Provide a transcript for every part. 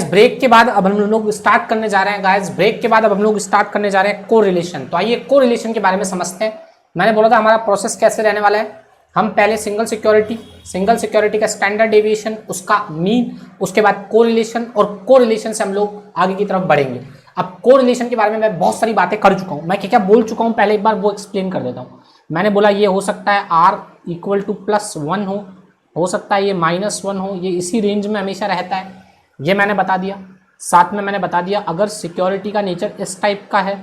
Break के बाद अब हम लोग स्टार्ट करने जा रहे हैं गाइस, ब्रेक के बाद अब हम लोग स्टार्ट करने जा रहे हैं कोरिलेशन। तो आइए कोरिलेशन के बारे में समझते हैं। मैंने बोला था हमारा प्रोसेस कैसे रहने वाला है। हम पहले सिंगल सिक्योरिटी का स्टैंडर्ड डेविएशन, उसका मीन, उसके बाद कोरिलेशन, और कोरिलेशन से हम लोग आगे की तरफ बढ़ेंगे। अब कोरिलेशन के बारे में मैं बहुत सारी बातें कर चुका हूँ, मैं क्या क्या बोल चुका हूँ पहले एक बार वो एक्सप्लेन कर देता हूँ। मैंने बोला ये हो सकता है r इक्वल टू +1 हो सकता है ये -1 हो, ये इसी रेंज में हमेशा रहता है, ये मैंने बता दिया। साथ में मैंने बता दिया अगर सिक्योरिटी का नेचर इस टाइप का है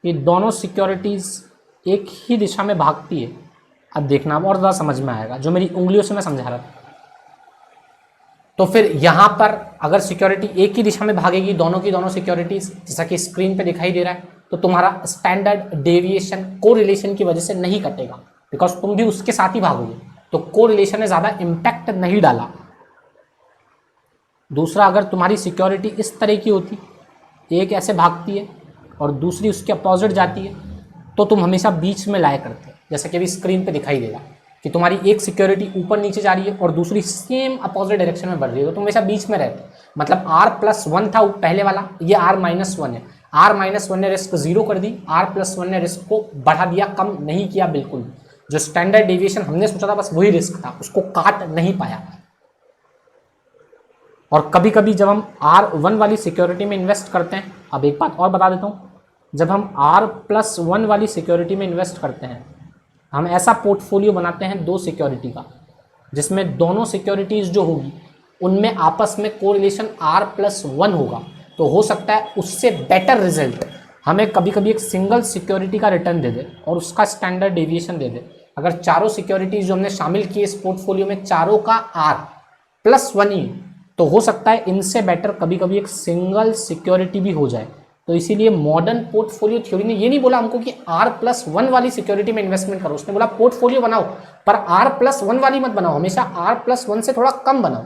कि दोनों सिक्योरिटीज़ एक ही दिशा में भागती है, अब देखना और ज़्यादा समझ में आएगा जो मेरी उंगलियों से मैं समझा रहा था। तो फिर यहाँ पर अगर सिक्योरिटी एक ही दिशा में भागेगी, दोनों की दोनों सिक्योरिटीज़, जैसा कि स्क्रीन पे दिखाई दे रहा है, तो तुम्हारा स्टैंडर्ड डेविएशन कोरिलेशन की वजह से नहीं कटेगा, बिकॉज तुम भी उसके साथ ही भागोगे, तो कोरिलेशन ने ज़्यादा इम्पैक्ट नहीं डाला। दूसरा, अगर तुम्हारी सिक्योरिटी इस तरह की होती, एक ऐसे भागती है और दूसरी उसके अपोजिट जाती है, तो तुम हमेशा बीच में लाया करते, जैसा कि अभी स्क्रीन पे दिखाई देगा कि तुम्हारी एक सिक्योरिटी ऊपर नीचे जा रही है और दूसरी सेम अपोजिट डायरेक्शन में बढ़ रही है, तो तुम हमेशा बीच में रहते। मतलब r+1 था पहले वाला, ये r-1 है। r-1 ने रिस्क 0 कर दी, r+1 ने रिस्क को बढ़ा दिया, कम नहीं किया बिल्कुल। जो स्टैंडर्ड डेविएशन हमने सोचा था बस वही रिस्क था, उसको काट नहीं पाया। और कभी कभी जब हम R1 वाली सिक्योरिटी में इन्वेस्ट करते हैं, अब एक बात और बता देता हूँ, जब हम R+1 वाली सिक्योरिटी में इन्वेस्ट करते हैं, हम ऐसा पोर्टफोलियो बनाते हैं 2 सिक्योरिटी का, जिसमें दोनों सिक्योरिटीज़ जो होगी उनमें आपस में कोरिलेशन R+1 होगा, तो हो सकता है उससे बेटर रिजल्ट हमें कभी कभी एक सिंगल सिक्योरिटी का रिटर्न दे दे और उसका स्टैंडर्ड डेविएशन दे दे। अगर चारों सिक्योरिटीज़ जो हमने शामिल की इस पोर्टफोलियो में, चारों का R+1 ही, तो हो सकता है इनसे बेटर कभी कभी एक सिंगल सिक्योरिटी भी हो जाए। तो इसीलिए मॉडर्न पोर्टफोलियो थ्योरी ने ये नहीं बोला हमको कि R+1 वाली सिक्योरिटी में इन्वेस्टमेंट करो, उसने बोला पोर्टफोलियो बनाओ पर R+1 वाली मत बनाओ, हमेशा R+1 से थोड़ा कम बनाओ,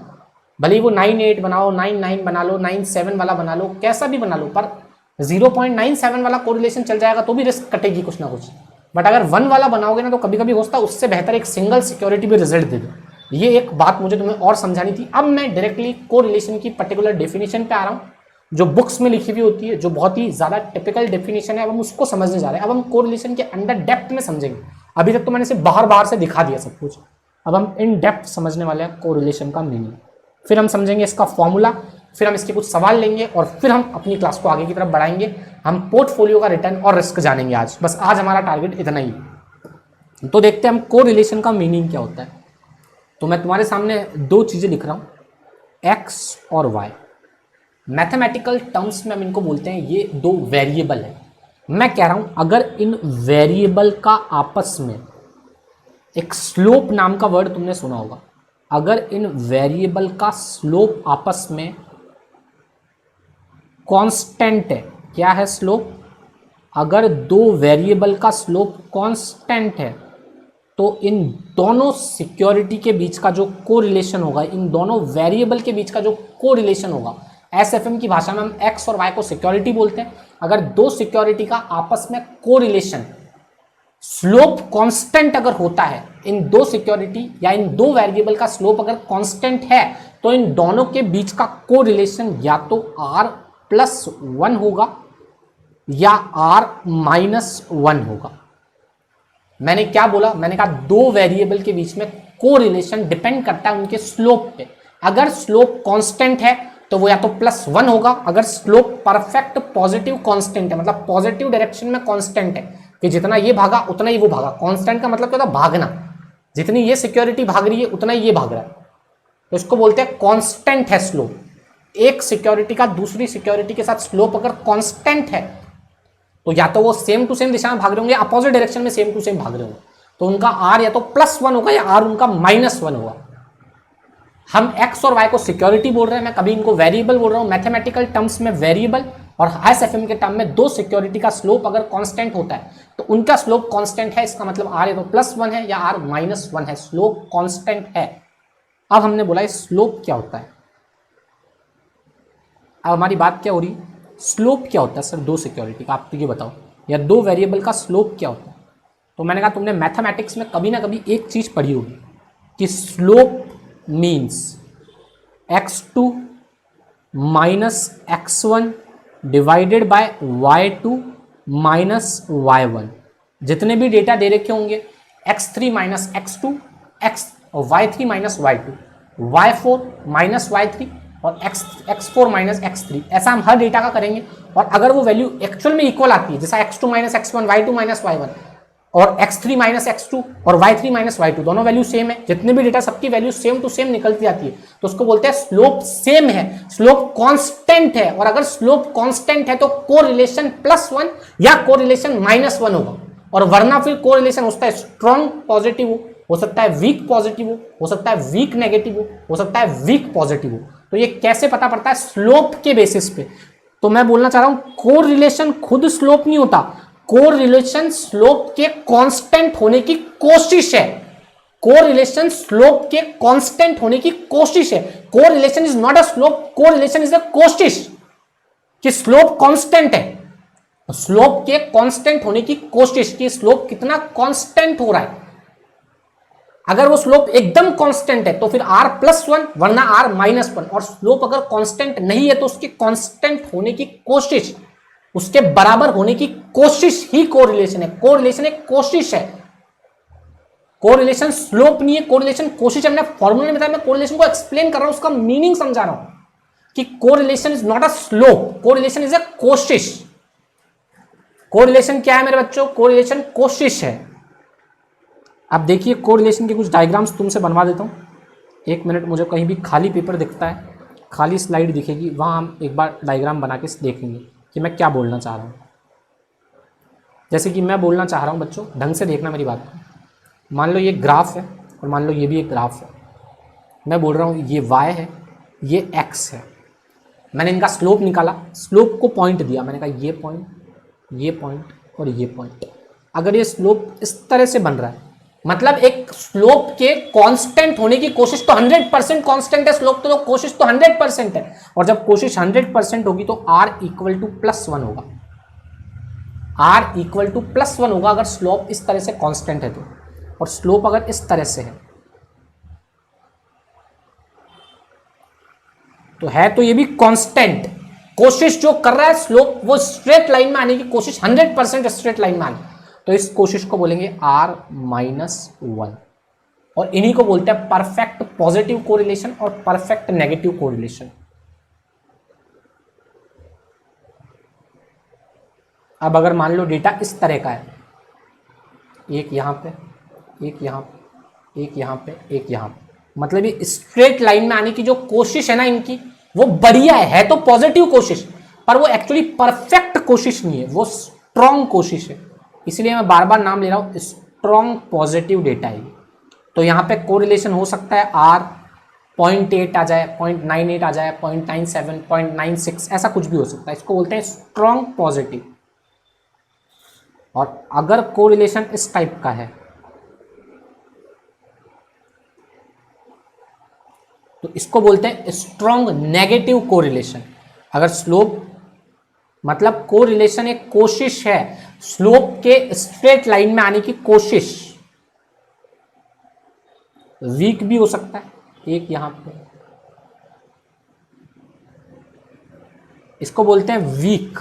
भले ही वो 9.8 बनाओ, 9.9 बना लो, 9.7 वाला बना लो, कैसा भी बना लो, पर 0.97 वाला कोरिलेशन चल जाएगा तो भी रिस्क कटेगी कुछ ना कुछ। बट अगर 1 वाला बनाओगे ना, तो कभी कभी होता है उससे बेहतर एक सिंगल सिक्योरिटी भी रिजल्ट दे दो। ये एक बात मुझे तुम्हें और समझानी थी। अब मैं डायरेक्टली कोरिलेशन की पर्टिकुलर डेफिनेशन पे आ रहा हूँ, जो बुक्स में लिखी हुई होती है, जो बहुत ही ज़्यादा टिपिकल डेफिनेशन है, अब हम उसको समझने जा रहे हैं। अब हम कोरिलेशन के अंडर डेप्थ में समझेंगे। अभी तक तो मैंने सिर्फ बाहर से दिखा दिया सब कुछ, अब हम इन डेप्थ समझने वाले हैं कोरिलेशन का मीनिंग। फिर हम समझेंगे इसका फॉर्मूला, फिर हम इसके कुछ सवाल लेंगे और फिर हम अपनी क्लास को आगे की तरफ बढ़ाएंगे। हम पोर्टफोलियो का रिटर्न और रिस्क जानेंगे आज, बस आज हमारा टारगेट इतना ही। तो देखते हैं हम कोरिलेशन का मीनिंग क्या होता है। तो मैं तुम्हारे सामने 2 चीज़ें लिख रहा हूँ, x और y। मैथमेटिकल टर्म्स में हम इनको बोलते हैं ये 2 वेरिएबल है। मैं कह रहा हूँ अगर इन वेरिएबल का आपस में, एक स्लोप नाम का वर्ड तुमने सुना होगा, अगर इन वेरिएबल का स्लोप आपस में कांस्टेंट है, क्या है स्लोप? अगर 2 वेरिएबल का स्लोप कांस्टेंट है, तो इन दोनों सिक्योरिटी के बीच का जो कोरिलेशन होगा, इन दोनों वेरिएबल के बीच का जो कोरिलेशन होगा, एसएफएम की भाषा में हम एक्स और वाई को सिक्योरिटी बोलते हैं। अगर 2 सिक्योरिटी का आपस में कोरिलेशन स्लोप कांस्टेंट अगर होता है, इन 2 सिक्योरिटी या इन 2 वेरिएबल का स्लोप अगर कांस्टेंट है, तो इन दोनों के बीच का कोरिलेशन या तो R+1 होगा या R-1 होगा। मैंने क्या बोला? मैंने कहा 2 वेरिएबल के बीच में कोरिलेशन डिपेंड करता है उनके स्लोप पे। अगर स्लोप कांस्टेंट है तो वो या तो +1 होगा, अगर स्लोप परफेक्ट पॉजिटिव कांस्टेंट है, मतलब पॉजिटिव डायरेक्शन में कांस्टेंट है कि जितना ये भागा उतना ही वो भागा। कांस्टेंट का मतलब क्या होता है? भागना। जितनी ये सिक्योरिटी भाग रही है उतना ही ये भाग रहा है, तो इसको बोलते हैं कांस्टेंट है स्लोप। एक सिक्योरिटी का दूसरी सिक्योरिटी के साथ स्लोप अगर कांस्टेंट है, तो या तो वो सेम टू सेम दिशा में भाग रहे होंगे, अपोजिट डायरेक्शन में सेम टू सेम भाग रहे होंगे, तो उनका R या तो +1 होगा या R उनका -1 होगा। हम x और y को सिक्योरिटी बोल रहे हैं, मैं कभी इनको वेरिएबल बोल रहा हूँ। मैथमेटिकल टर्म्स में वेरिएबल और एसएफएम के टर्म में 2 सिक्योरिटी का स्लोप अगर कांस्टेंट होता है, तो उनका स्लोप कांस्टेंट है, इसका मतलब R या तो +1 है या R-1 है, स्लोप कांस्टेंट है। अब हमने बोला स्लोप क्या होता है। अब हमारी बात क्या हो रही, स्लोप क्या होता है सर 2 सिक्योरिटी का, आप तो ये बताओ, या 2 वेरिएबल का स्लोप क्या होता है। तो मैंने कहा तुमने मैथमेटिक्स में कभी ना कभी एक चीज़ पढ़ी होगी कि slope means x2 minus x1 divided by y2 minus y1। जितने भी डेटा दे रखे होंगे x3 minus x2, y3 minus y2, y4 minus y3 और x4 माइनस x3, ऐसा हम हर डेटा का करेंगे। और अगर वो वैल्यू एक्चुअल में इक्वल आती है, जैसा x2 minus x1, y2 minus y1 और x3 माइनस x2 और y3 माइनस y2, दोनों वैल्यू सेम है, जितने भी डेटा सबकी वैल्यू सेम टू सेम निकलती आती है, तो उसको बोलते हैं स्लोप सेम है, स्लोप कांस्टेंट है। और अगर स्लोप कांस्टेंट है तो कोरिलेशन +1 या कोरिलेशन -1 होगा, और वरना फिर कोरिलेशन हो सकता है स्ट्रॉन्ग पॉजिटिव हो सकता है वीक पॉजिटिव हो सकता है वीक नेगेटिव हो सकता है वीक पॉजिटिव हो। तो ये कैसे पता पड़ता है? स्लोप के बेसिस पे। तो मैं बोलना चाह रहा हूं कोरिलेशन खुद स्लोप नहीं होता, कोरिलेशन स्लोप के कांस्टेंट होने की कोशिश है। कोरिलेशन स्लोप के कांस्टेंट होने की कोशिश है। Correlation is not a slope, correlation is a कोशिश कि स्लोप कांस्टेंट है। स्लोप के कांस्टेंट होने की कोशिश कि स्लोप कितना कांस्टेंट हो रहा है। अगर वो स्लोप एकदम कांस्टेंट है तो फिर r+1 वरना r-1, और स्लोप अगर कांस्टेंट नहीं है तो उसके कांस्टेंट होने की कोशिश, उसके बराबर होने की कोशिश ही कोरिलेशन है। कोरिलेशन एक कोशिश है, कोरिलेशन स्लोप नहीं है, कोरिलेशन कोशिश है। मैंने फॉर्मूला में बताया, मैं कोरिलेशन को एक्सप्लेन कर रहा हूं, उसका मीनिंग समझा रहा हूं कि correlation is not a slope, correlation is a कोशिश। कोरिलेशन क्या है मेरे बच्चों? कोरिलेशन कोशिश है। अब देखिए कोरिलेशन के कुछ डायग्राम्स तुमसे बनवा देता हूँ। एक मिनट, मुझे कहीं भी खाली पेपर दिखता है, खाली स्लाइड दिखेगी, वहाँ हम एक बार डायग्राम बना के देखेंगे कि मैं क्या बोलना चाह रहा हूँ। जैसे कि मैं बोलना चाह रहा हूँ बच्चों, ढंग से देखना मेरी बात को। मान लो ये ग्राफ है और मान लो ये भी एक ग्राफ है। मैं बोल रहा हूँ ये y है, ये x है। मैंने इनका स्लोप निकाला, स्लोप को पॉइंट दिया, मैंने कहा ये पॉइंट और ये पॉइंट। अगर ये स्लोप इस तरह से बन रहा है, मतलब एक स्लोप के कांस्टेंट होने की कोशिश तो 100% कांस्टेंट है स्लोप, तो कोशिश तो 100% है। और जब कोशिश 100% होगी तो r = +1 होगा, r = +1 होगा अगर स्लोप इस तरह से कांस्टेंट है तो। और स्लोप अगर इस तरह से है तो ये भी कांस्टेंट। कोशिश जो कर रहा है स्लोप, वो स्ट्रेट लाइन में आने की कोशिश, 100% स्ट्रेट लाइन में आने, तो इस कोशिश को बोलेंगे r-1। और इन्हीं को बोलते हैं परफेक्ट पॉजिटिव कोरिलेशन और परफेक्ट नेगेटिव कोरिलेशन। अब अगर मान लो डेटा इस तरह का है, एक यहां पे, एक यहां पे, एक यहां पे, एक यहां पे, मतलब ये स्ट्रेट लाइन में आने की जो कोशिश है ना इनकी, वो बढ़िया है तो पॉजिटिव कोशिश, पर वो एक्चुअली परफेक्ट कोशिश नहीं है, वो स्ट्रॉन्ग कोशिश है। इसलिए मैं बार बार नाम ले रहा हूं, स्ट्रॉन्ग पॉजिटिव डेटा है। तो यहां पे कोरिलेशन हो सकता है r 0.8 आ जाए, 0.98 आ जाए, 0.97, 0.96, ऐसा कुछ भी हो सकता है। इसको बोलते हैं स्ट्रॉन्ग पॉजिटिव। और अगर कोरिलेशन इस टाइप का है तो इसको बोलते हैं स्ट्रॉन्ग नेगेटिव कोरिलेशन। अगर स्लोप, मतलब कोरिलेशन एक कोशिश है, स्लोप के स्ट्रेट लाइन में आने की कोशिश, वीक भी हो सकता है, एक यहां पे, इसको बोलते हैं वीक।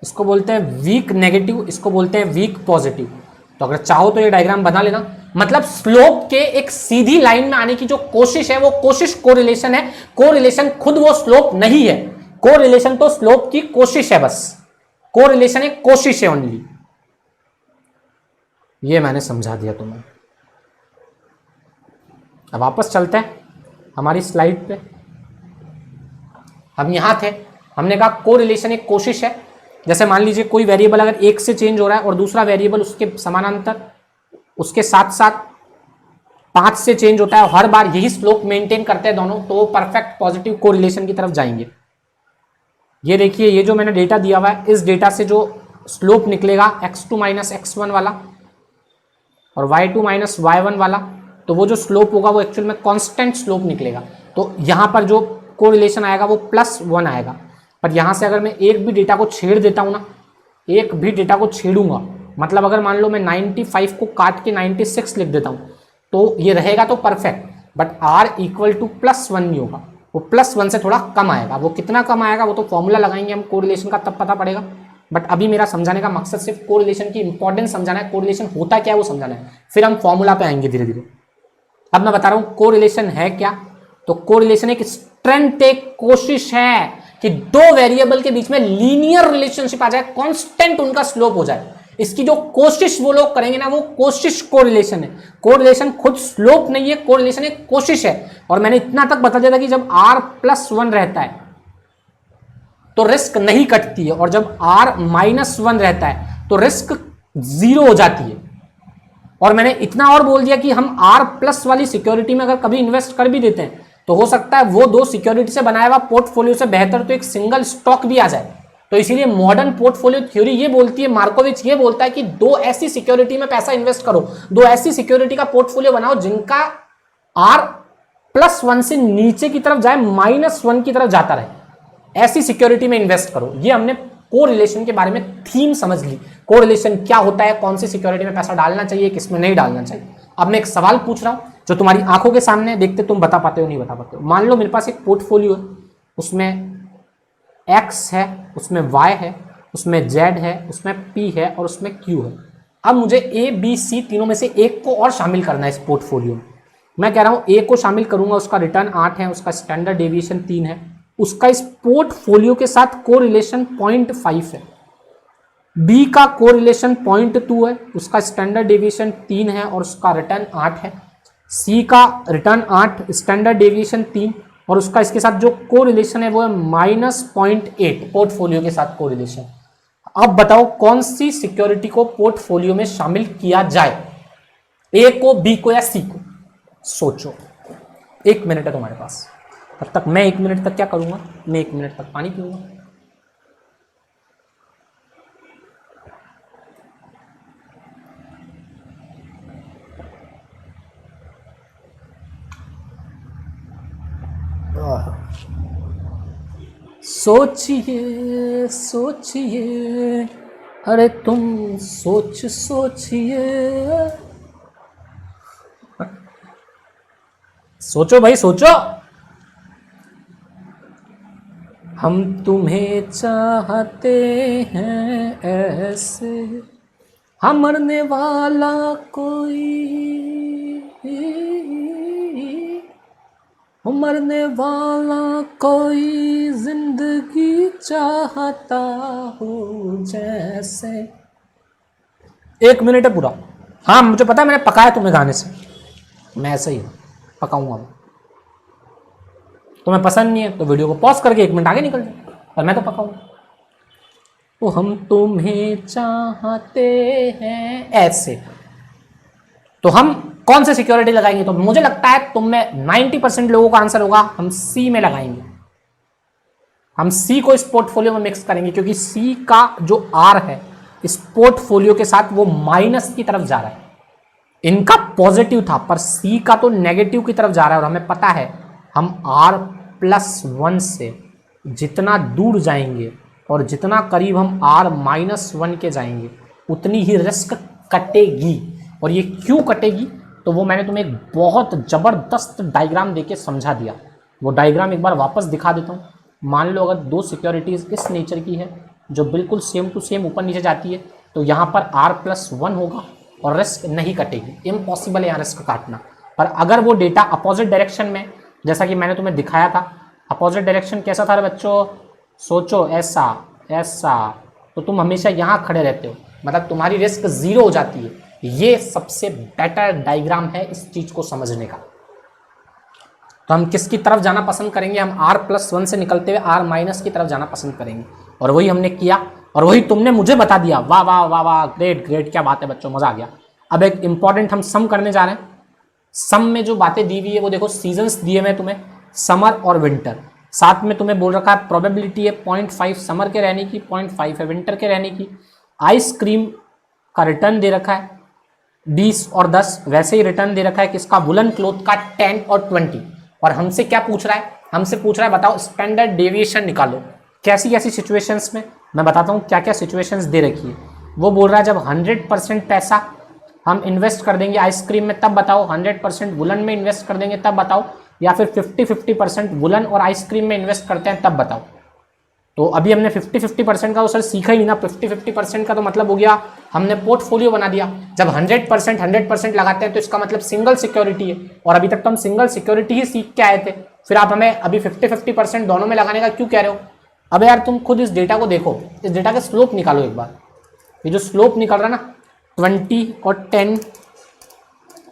इसको बोलते हैं वीक नेगेटिव, इसको बोलते हैं वीक पॉजिटिव। तो अगर चाहो तो ये डायग्राम बना लेना। मतलब स्लोप के एक सीधी लाइन में आने की जो कोशिश है वो कोशिश कोरिलेशन है, कोरिलेशन खुद वो स्लोप नहीं है। कोरिलेशन तो स्लोप की कोशिश है, बस कोरिलेशन एक कोशिश है ओनली। ये मैंने समझा दिया तुम्हें। अब वापस चलते हैं हमारी स्लाइड पे। हम यहां थे, हमने कहा कोरिलेशन एक कोशिश है। जैसे मान लीजिए कोई वेरिएबल अगर एक से चेंज हो रहा है और दूसरा वेरिएबल उसके समानांतर, उसके साथ साथ 5 से चेंज होता है, हर बार यही स्लोप मेंटेन करते हैं दोनों, तो वो परफेक्ट पॉजिटिव कोरिलेशन की तरफ जाएंगे। ये देखिए, ये जो मैंने डेटा दिया हुआ है, इस डेटा से जो स्लोप निकलेगा x2 माइनस x1 वाला और y2 माइनस y1 वाला, तो वो जो स्लोप होगा वो एक्चुअल में कांस्टेंट स्लोप निकलेगा। तो यहाँ पर जो कोरिलेशन आएगा वो +1 आएगा। पर यहाँ से अगर मैं एक भी डेटा को छेड़ देता हूँ ना, एक भी डेटा को छेड़ूंगा, मतलब अगर मान लो मैं 95 को काट के 96 लिख देता हूँ तो ये रहेगा तो perfect, but r equal to +1 नहीं होगा, वो +1 से थोड़ा कम आएगा। वो कितना कम आएगा वो तो फॉर्मूला लगाएंगे हम कोरिलेशन का, तब पता पड़ेगा। बट अभी मेरा समझाने का मकसद सिर्फ कोरिलेशन की इंपॉर्टेंस समझाना है, कोरिलेशन होता क्या है वो समझाना है, फिर हम फॉर्मूला पे आएंगे धीरे धीरे। अब मैं बता रहा हूँ कोरिलेशन है क्या। तो कोरिलेशन एक स्ट्रेंथ, एक कोशिश है कि दो वेरिएबल के बीच में लीनियर रिलेशनशिप आ जाए, कांस्टेंट उनका स्लोप हो जाए। इसकी जो कोशिश वो लोग करेंगे ना, वो कोशिश कोरिलेशन है। कोरिलेशन खुद स्लोप नहीं है, कोरिलेशन एक कोशिश है। और मैंने इतना तक बता दिया था कि जब r+1 रहता है तो रिस्क नहीं कटती है, और जब r-1 रहता है तो रिस्क 0 हो जाती है। और मैंने इतना और बोल दिया कि हम r+ वाली सिक्योरिटी में अगर कभी इन्वेस्ट कर भी देते हैं तो हो सकता है वो दो सिक्योरिटी से बनाया हुआ पोर्टफोलियो से बेहतर तो एक सिंगल स्टॉक भी आ जाए। तो इसीलिए मॉडर्न पोर्टफोलियो थ्योरी ये बोलती है, मार्कोविच ये बोलता है कि दो ऐसी सिक्योरिटी में पैसा इन्वेस्ट करो, दो ऐसी सिक्योरिटी का पोर्टफोलियो बनाओ जिनका r+1 से नीचे की तरफ जाए, -1 की तरफ जाता रहे। ऐसी सिक्योरिटी में इन्वेस्ट करो। ये हमने कोरिलेशन के बारे में थीम समझ ली, कोरिलेशन क्या होता है, कौन सी सिक्योरिटी में पैसा डालना चाहिए, किसमें नहीं डालना चाहिए। अब मैं एक सवाल पूछ रहा हूं जो तुम्हारी आंखों के सामने, देखते तुम बता पाते हो नहीं बता पाते हो। मान लो मेरे पास एक पोर्टफोलियो है, उसमें X है, उसमें Y है, उसमें Z है, उसमें P है और उसमें Q है। अब मुझे A, B, C तीनों में से एक को और शामिल करना है इस पोर्टफोलियो में। मैं कह रहा हूं A को शामिल करूंगा, उसका रिटर्न 8 है, उसका स्टैंडर्ड डेविएशन 3 है, उसका इस पोर्टफोलियो के साथ कोरिलेशन 0.5 है। B का कोरिलेशन 0.2 है, उसका स्टैंडर्ड डेविएशन 3 है और उसका रिटर्न 8 है। C का रिटर्न 8, स्टैंडर्ड डेविएशन 3 और उसका इसके साथ जो कोरिलेशन है वो है -0.8 पोर्टफोलियो के साथ कोरिलेशन। अब बताओ कौन सी सिक्योरिटी को पोर्टफोलियो में शामिल किया जाए, A को, B को या C को? सोचो, 1 मिनट है तुम्हारे पास। तब तक मैं 1 मिनट तक क्या करूंगा, मैं 1 मिनट तक पानी पीऊंगा। सोचिए सोचिए, अरे तुम सोचिए, सोचो भाई सोचो। हम तुम्हें चाहते हैं ऐसे, हम मरने वाला कोई, मरने वाला कोई जिंदगी चाहता हो जैसे। 1 मिनट है पूरा। हाँ मुझे पता है, मैंने पकाया तुम्हें गाने से, मैं ऐसा ही पकाऊंगा। तुम्हें पसंद नहीं है तो वीडियो को पॉज करके 1 मिनट आगे निकल जाए, और मैं तो पकाऊंगा। तो हम तुम्हें चाहते हैं ऐसे, तो हम कौन से सिक्योरिटी लगाएंगे? तो मुझे लगता है तुम में 90% लोगों का आंसर होगा हम सी में लगाएंगे। हम सी को इस पोर्टफोलियो में मिक्स करेंगे, क्योंकि सी का जो आर है इस पोर्टफोलियो के साथ वो माइनस की तरफ जा रहा है। इनका पॉजिटिव था पर सी का तो नेगेटिव की तरफ जा रहा है, और हमें पता है हम r+1 से जितना दूर जाएंगे और जितना करीब हम r-1 के जाएंगे उतनी ही रिस्क कटेगी। और ये क्यों कटेगी तो वो मैंने तुम्हें एक बहुत ज़बरदस्त डायग्राम देके समझा दिया। वो डायग्राम एक बार वापस दिखा देता हूँ। मान लो अगर दो सिक्योरिटीज़ इस नेचर की है जो बिल्कुल सेम टू सेम ऊपर नीचे जाती है, तो यहाँ पर r+1 होगा और रिस्क नहीं कटेगी। इम्पॉसिबल है यहाँ रिस्क काटना। पर अगर वो डेटा अपोजिट डायरेक्शन में, जैसा कि मैंने तुम्हें दिखाया था, अपोजिट डायरेक्शन कैसा था बच्चों? सोचो, ऐसा ऐसा, तो तुम हमेशा यहाँ खड़े रहते हो, मतलब तुम्हारी रिस्क 0 हो जाती है। ये सबसे बेटर डायग्राम है इस चीज़ को समझने का। तो हम किसकी तरफ जाना पसंद करेंगे? हम r+1 से निकलते हुए r- की तरफ जाना पसंद करेंगे, और वही हमने किया और वही तुमने मुझे बता दिया। वाह वाह वाह वाह, ग्रेट ग्रेट, क्या बात है बच्चों, मज़ा आ गया। अब एक इंपॉर्टेंट हम सम करने जा रहे हैं। सम में जो बातें दी हुई है वो देखो, सीजन्स दिए हुए तुम्हें, समर और विंटर। साथ में तुम्हें बोल रखा है प्रोबेबिलिटी है 0.5 समर के रहने की, 0.5 है विंटर के रहने की। आइसक्रीम का रिटर्न दे रखा है 20 और 10, वैसे ही रिटर्न दे रखा है किसका? वुलन क्लोथ का 10 और 20। और हमसे क्या पूछ रहा है? हमसे पूछ रहा है बताओ स्टैंडर्ड डेविएशन निकालो। कैसी कैसी सिचुएशंस में, मैं बताता हूँ क्या क्या सिचुएशंस दे रखी है। वो बोल रहा है जब 100% पैसा हम इन्वेस्ट कर देंगे आइसक्रीम में, तब बताओ 100% वुलन में इन्वेस्ट कर देंगे तब बताओ, या फिर 50-50% वुलन और आइसक्रीम में इन्वेस्ट करते हैं तब बताओ। तो अभी हमने 50-50% का तो सर सीखा ही नहीं ना। 50-50% का तो मतलब हो गया हमने पोर्टफोलियो बना दिया। जब 100% लगाते हैं तो इसका मतलब सिंगल सिक्योरिटी है, और अभी तक तो हम सिंगल सिक्योरिटी ही सीख के आए थे, फिर आप हमें अभी 50-50% दोनों में लगाने का क्यों कह रहे हो? अब यार तुम खुद इस डेटा को देखो, इस डेटा का स्लोप निकालो एक बार। ये जो स्लोप निकल रहा है ना 20 और 10,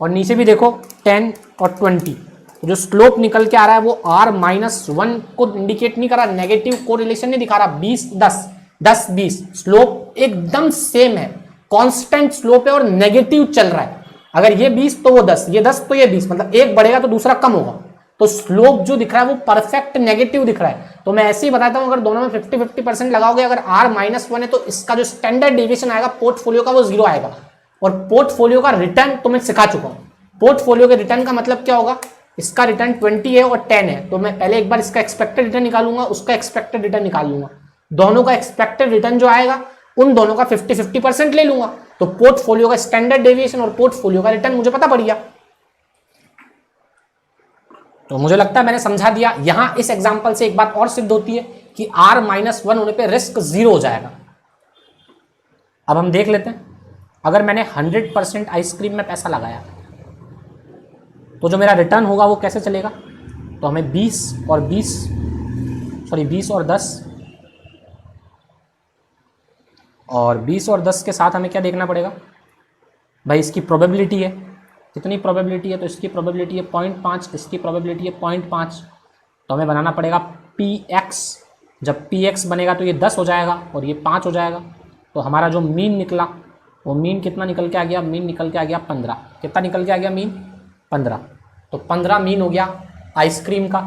और नीचे भी देखो 10 और 20, जो स्लोप निकल के आ रहा है वो R-1 को इंडिकेट नहीं कर रहा, नेगेटिव कोरिलेशन नहीं दिखा रहा। 20-10, 10-20 स्लोप एकदम सेम है, कांस्टेंट स्लोप है और नेगेटिव चल रहा है। अगर ये 20 तो वो 10, ये 10 तो ये 20, मतलब एक बढ़ेगा तो दूसरा कम होगा। तो स्लोप जो दिख रहा है वो परफेक्ट नेगेटिव दिख रहा है। तो मैं ऐसे ही बताता हूं, अगर दोनों में 50-50% लगाओगे, अगर R-1 है तो इसका जो स्टैंडर्ड डेविएशन आएगा पोर्टफोलियो का वो 0 आएगा। और पोर्टफोलियो का रिटर्न तो मैं सिखा चुका हूं। पोर्टफोलियो के रिटर्न का मतलब क्या होगा, इसका रिटर्न 20 है और 10 है, तो मैं पहले एक बार इसका एक्सपेक्टेड रिटर्न निकालूंगा, उसका एक्सपेक्टेड रिटर्न निकाल लूंगा, दोनों का एक्सपेक्टेड रिटर्न जो आएगा उन दोनों का 50-50% ले लूंगा। तो पोर्टफोलियो का स्टैंडर्ड डेविएशन और पोर्टफोलियो का रिटर्न मुझे पता पड़ गया। तो मुझे लगता है मैंने समझा दिया। यहां इस एग्जांपल से एक बात और सिद्ध होती है कि R-1 होने पे रिस्क 0 हो जाएगा। अब हम देख लेते हैं, अगर मैंने 100% आइसक्रीम में पैसा लगाया तो जो मेरा रिटर्न होगा वो कैसे चलेगा। तो हमें 20 और 10 और 20 और 10 के साथ हमें क्या देखना पड़ेगा भाई, इसकी प्रोबेबिलिटी है, कितनी प्रोबेबिलिटी है, तो इसकी प्रोबेबिलिटी है 0.5, इसकी प्रोबेबिलिटी है 0.5। तो हमें बनाना पड़ेगा PX। जब PX बनेगा तो ये 10 हो जाएगा और ये 5 हो जाएगा। तो हमारा जो मीन निकला वो मीन कितना निकल के आ गया, मीन निकल के आ गया 15। कितना निकल के आ गया मीन, 15। तो 15 मीन हो गया आइसक्रीम का।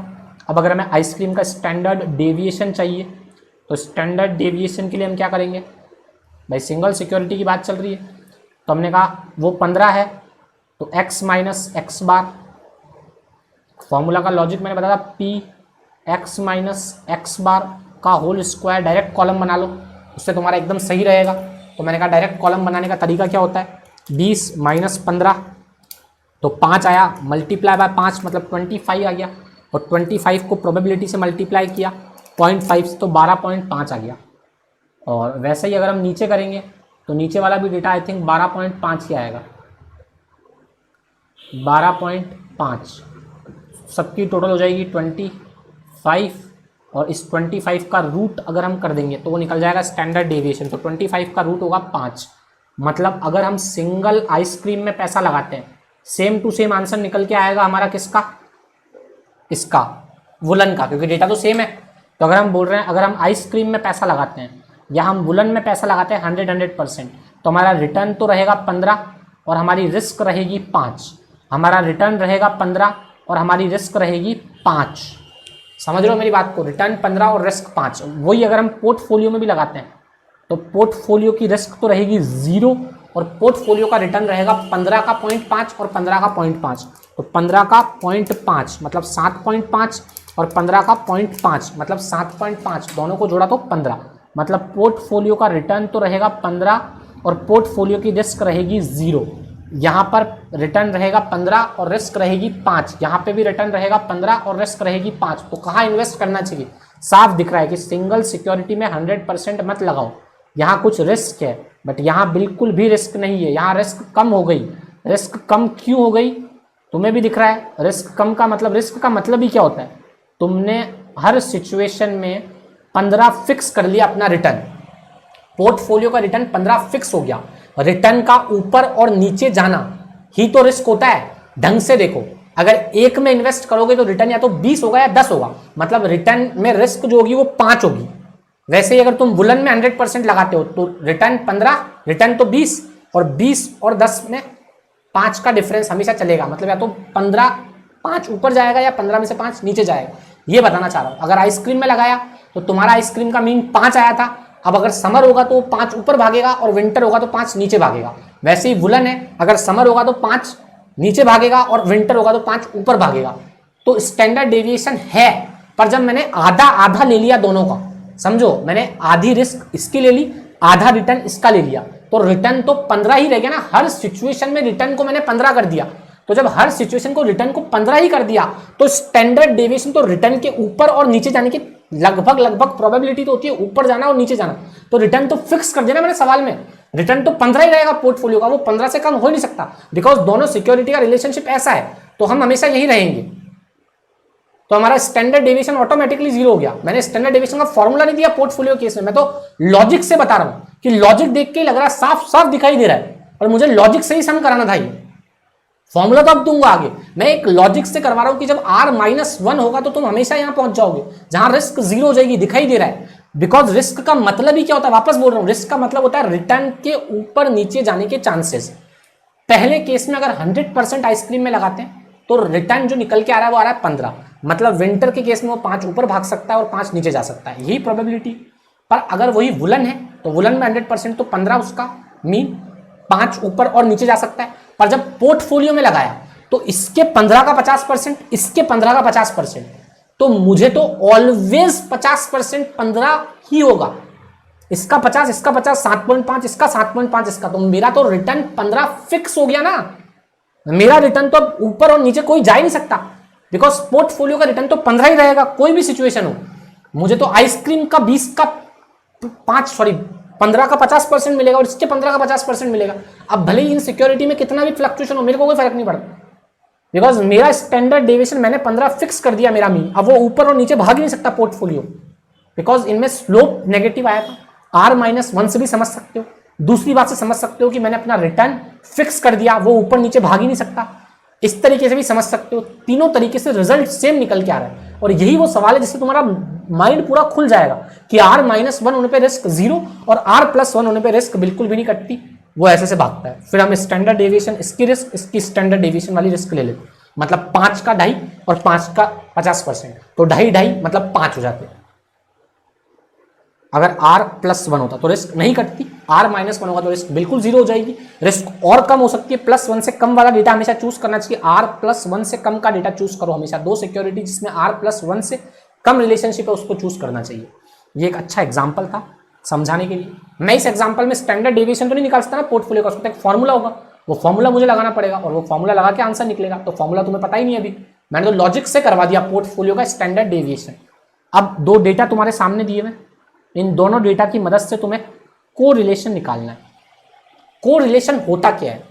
अब अगर हमें आइसक्रीम का स्टैंडर्ड डेविएशन चाहिए तो स्टैंडर्ड डेविएशन के लिए हम क्या करेंगे भाई, सिंगल सिक्योरिटी की बात चल रही है, तो हमने कहा वो 15 है तो x माइनस एक्स बार, फॉर्मूला का लॉजिक मैंने बताया PX माइनस एक्स बार का होल स्क्वायर। डायरेक्ट कॉलम बना लो, उससे तुम्हारा एकदम सही रहेगा। तो मैंने कहा डायरेक्ट कॉलम बनाने का तरीका क्या होता है, 20 माइनस 15 तो 5 आया, मल्टीप्लाई बाय 5 मतलब 25 आ गया, और 25 को प्रोबेबिलिटी से मल्टीप्लाई किया 0.5 से तो 12.5 आ गया। और वैसे ही अगर हम नीचे करेंगे तो नीचे वाला भी डेटा आई थिंक 12.5 ही आएगा, 12.5 सबकी टोटल हो जाएगी 25, और इस 25 का रूट अगर हम कर देंगे तो वो निकल जाएगा स्टैंडर्ड डेविएशन। तो 25 का रूट होगा 5। मतलब अगर हम सिंगल आइसक्रीम में पैसा लगाते हैं सेम टू सेम आंसर निकल के आएगा हमारा किसका, इसका वुलन का, क्योंकि डेटा तो सेम है। तो अगर हम बोल रहे हैं अगर हम आइसक्रीम में पैसा लगाते हैं या हम वुलन में पैसा लगाते हैं 100% तो हमारा रिटर्न तो रहेगा 15 और हमारी रिस्क रहेगी 5। हमारा रिटर्न रहेगा 15 और हमारी रिस्क रहेगी 5। समझ रहे हो मेरी बात को, रिटर्न 15 और रिस्क 5। वही अगर हम पोर्टफोलियो में भी लगाते हैं तो पोर्टफोलियो की रिस्क तो रहेगी 0 और पोर्टफोलियो का रिटर्न रहेगा 15 का 0.5 और 15 का 0.5। तो 15 का 0.5 मतलब 7.5 और 15 का 0.5 मतलब 7.5, दोनों को जोड़ा तो 15। मतलब पोर्टफोलियो का रिटर्न तो रहेगा 15 और पोर्टफोलियो की रिस्क रहेगी 0। यहाँ पर रिटर्न रहेगा 15 और रिस्क रहेगी 5, यहाँ पे भी रिटर्न रहेगा 15 और रिस्क रहेगी 5। तो कहाँ इन्वेस्ट करना चाहिए, साफ दिख रहा है कि सिंगल सिक्योरिटी में 100% मत लगाओ, यहाँ कुछ रिस्क है, बट यहाँ बिल्कुल भी रिस्क नहीं है, यहाँ रिस्क कम हो गई। रिस्क कम क्यों हो गई तुम्हें भी दिख रहा है। रिस्क कम का मतलब, रिस्क का मतलब ही क्या होता है, तुमने हर सिचुएशन में 15 फिक्स कर लिया अपना रिटर्न। पोर्टफोलियो का रिटर्न 15 फिक्स हो गया, रिटर्न का ऊपर और नीचे जाना ही तो रिस्क होता है। ढंग से देखो, अगर एक में इन्वेस्ट करोगे तो रिटर्न या तो 20 होगा या 10 होगा, मतलब रिटर्न में रिस्क जो होगी वो 5 होगी। वैसे ही अगर तुम वुलन में 100% लगाते हो तो रिटर्न 15, रिटर्न तो 20, और 20 और 10 में 5 का डिफरेंस हमेशा चलेगा, मतलब या तो 15 5 ऊपर जाएगा या 15 में से 5 नीचे जाएगा। ये बताना चाह रहा हूं। अगर आइसक्रीम में लगाया तो तुम्हारा आइसक्रीम का मीन 5 आया था, अब अगर समर होगा तो 5 ऊपर भागेगा और विंटर होगा तो 5 नीचे भागेगा। वैसे ही वुलन है, अगर समर होगा तो 5 नीचे भागेगा और विंटर होगा तो 5 ऊपर भागेगा। तो स्टैंडर्ड डेविएशन है, पर जब मैंने आधा आधा ले लिया दोनों का, समझो मैंने आधी रिस्क इसकी ले ली, आधा रिटर्न इसका ले लिया, तो रिटर्न तो 15 ही रह गया ना। हर सिचुएशन में रिटर्न को मैंने 15 कर दिया, तो जब हर सिचुएशन को रिटर्न को 15 ही कर दिया तो स्टैंडर्ड डेविएशन तो रिटर्न के ऊपर और नीचे जाने की लगभग प्रोबेबिलिटी तो होती है ऊपर जाना और नीचे जाना, तो रिटर्न तो फिक्स कर देना मैंने सवाल में, रिटर्न तो 15 ही रहेगा पोर्टफोलियो का, वो 15 से कम हो ही नहीं सकता, बिकॉज दोनों सिक्योरिटी का रिलेशनशिप ऐसा है, तो हम हमेशा यही रहेंगे। तो हमारा स्टैंडर्ड डेविएशन ऑटोमेटिकली 0 हो गया। मैंने स्टैंडर्ड डेविएशन का फॉर्मूला नहीं दिया पोर्टफोलियो केस में, मैं तो लॉजिक से बता रहा हूं कि लॉजिक देख के लग रहा है, साफ साफ दिखाई दे रहा है, और मुझे लॉजिक से ही सम कराना था ये। फॉर्मूला तो अब दूंगा आगे, मैं एक लॉजिक से करवा रहा हूं कि जब R-1 होगा तो तुम हमेशा यहां पहुंच जाओगे जहां रिस्क 0 हो जाएगी, दिखाई दे रहा है। बिकॉज रिस्क का मतलब ही क्या होता है, वापस बोल रहा हूं, रिस्क का मतलब होता है रिटर्न के ऊपर नीचे जाने के चांसेस। पहले केस में अगर 100% आइसक्रीम में लगाते हैं तो रिटर्न जो निकल के आ रहा है वो आ रहा है 15, मतलब विंटर के केस में वो 5 ऊपर भाग सकता है और 5 नीचे जा सकता है, यही प्रोबेबिलिटी। पर अगर वही वुलन है तो वुलन में 100% तो 15 उसका मीन, 5 ऊपर और नीचे जा सकता है। पर जब पोर्टफोलियो में लगाया तो इसके 15 का 50%, इसके 15 का 50%, तो मुझे तो ऑलवेज 50% 15 ही होगा, इसका 50, इसका 50, 7.5 इसका, 7.5 इसका, तो मेरा तो रिटर्न 15 फिक्स हो गया ना। मेरा रिटर्न तो अब ऊपर और नीचे कोई जा ही नहीं सकता, बिकॉज पोर्टफोलियो का रिटर्न तो 15 ही रहेगा, कोई भी सिचुएशन हो। मुझे तो आइसक्रीम का 20 का 15 का 50% मिलेगा और इसके 15 का 50% मिलेगा। अब भले ही इन सिक्योरिटी में कितना भी फ्लक्चुएशन हो, मेरे को कोई फर्क नहीं पड़ता, बिकॉज मेरा स्टैंडर्ड डेविएशन मैंने 15 फिक्स कर दिया मेरा मीन। अब वो ऊपर और नीचे भाग ही नहीं सकता पोर्टफोलियो, बिकॉज इनमें स्लोप नेगेटिव आया था। R-1 से भी समझ सकते हो, दूसरी बात से समझ सकते हो कि मैंने अपना रिटर्न फिक्स कर दिया, वो ऊपर नीचे भाग ही नहीं सकता, इस तरीके से भी समझ सकते हो। तीनों तरीके से रिजल्ट सेम निकल के आ रहा है, और यही वो सवाल है जिससे तुम्हारा माइंड पूरा खुल जाएगा कि R-1 होने पे रिस्क 0 और R+1 होने पे रिस्क बिल्कुल भी नहीं कटती, वो ऐसे से भागता है। फिर हम स्टैंडर्ड डेविएशन, इसकी रिस्क, इसकी स्टैंडर्ड डेविएशन वाली रिस्क ले लेते, मतलब 5 का 2.5 और 5 का 50%, तो 2.5 मतलब 5 हो जाते हैं। अगर R+1 होता तो रिस्क नहीं कटती, R-1 होगा तो रिस्क बिल्कुल 0 हो जाएगी। रिस्क और कम हो सकती है, +1 से कम वाला डेटा हमेशा चूज करना चाहिए, R+1 से कम का डेटा चूज करो हमेशा। 2 सिक्योरिटी जिसमें R+1 से कम रिलेशनशिप है उसको चूज करना चाहिए। ये एक अच्छा एग्जाम्पल था समझाने के लिए। मैं इस एग्जाम्पल में स्टैंडर्ड डेविएशन तो नहीं निकाल सकता ना पोर्टफोलियो का, उसका एक फॉर्मूला होगा, वो फॉर्मूला मुझे लगाना पड़ेगा और वो फॉर्मूला लगा के आंसर निकलेगा। तो फॉर्मूला तुम्हें पता ही नहीं अभी, मैंने तो लॉजिक से करवा दिया पोर्टफोलियो का स्टैंडर्ड डेविएशन। अब 2 डेटा तुम्हारे सामने दिए हुए, इन दोनों डेटा की मदद से तुम्हें कोरिलेशन निकालना है। कोरिलेशन होता क्या है,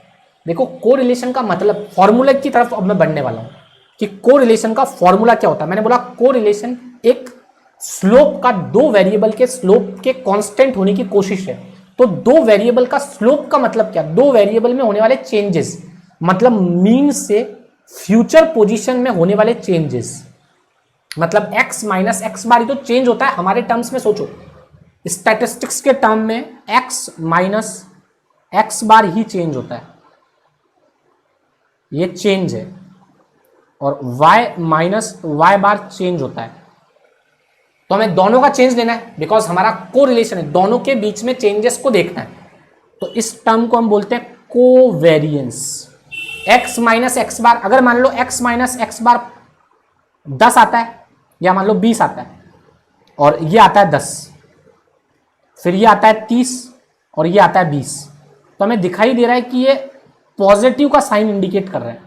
देखो कोरिलेशन का मतलब, फॉर्मूले की तरफ अब मैं बढ़ने वाला हूं कि कोरिलेशन का फॉर्मूला क्या होता है। मैंने बोला कोरिलेशन एक स्लोप का, 2 वेरिएबल के स्लोप के कांस्टेंट होने की कोशिश है। तो 2 वेरिएबल का स्लोप का मतलब क्या, 2 वेरिएबल में होने वाले चेंजेस, मतलब मीन से फ्यूचर पोजीशन में होने वाले चेंजेस, मतलब x माइनस एक्स बार ही तो चेंज होता है हमारे टर्म्स में। सोचो स्टैटिस्टिक्स के टर्म में x माइनस एक्स बार ही चेंज होता है, ये चेंज है, और y माइनस वाई बार चेंज होता है। तो हमें दोनों का चेंज लेना है, बिकॉज हमारा कोरिलेशन है, दोनों के बीच में चेंजेस को देखना है। तो इस टर्म को हम बोलते हैं कोवेरियंस। x माइनस एक्स बार, अगर मान लो x माइनस एक्स बार 10 आता है या मान लो 20 आता है, और ये आता है 10, फिर ये आता है 30 और ये आता है 20, तो हमें दिखाई दे रहा है कि ये पॉजिटिव का साइन इंडिकेट कर रहा है।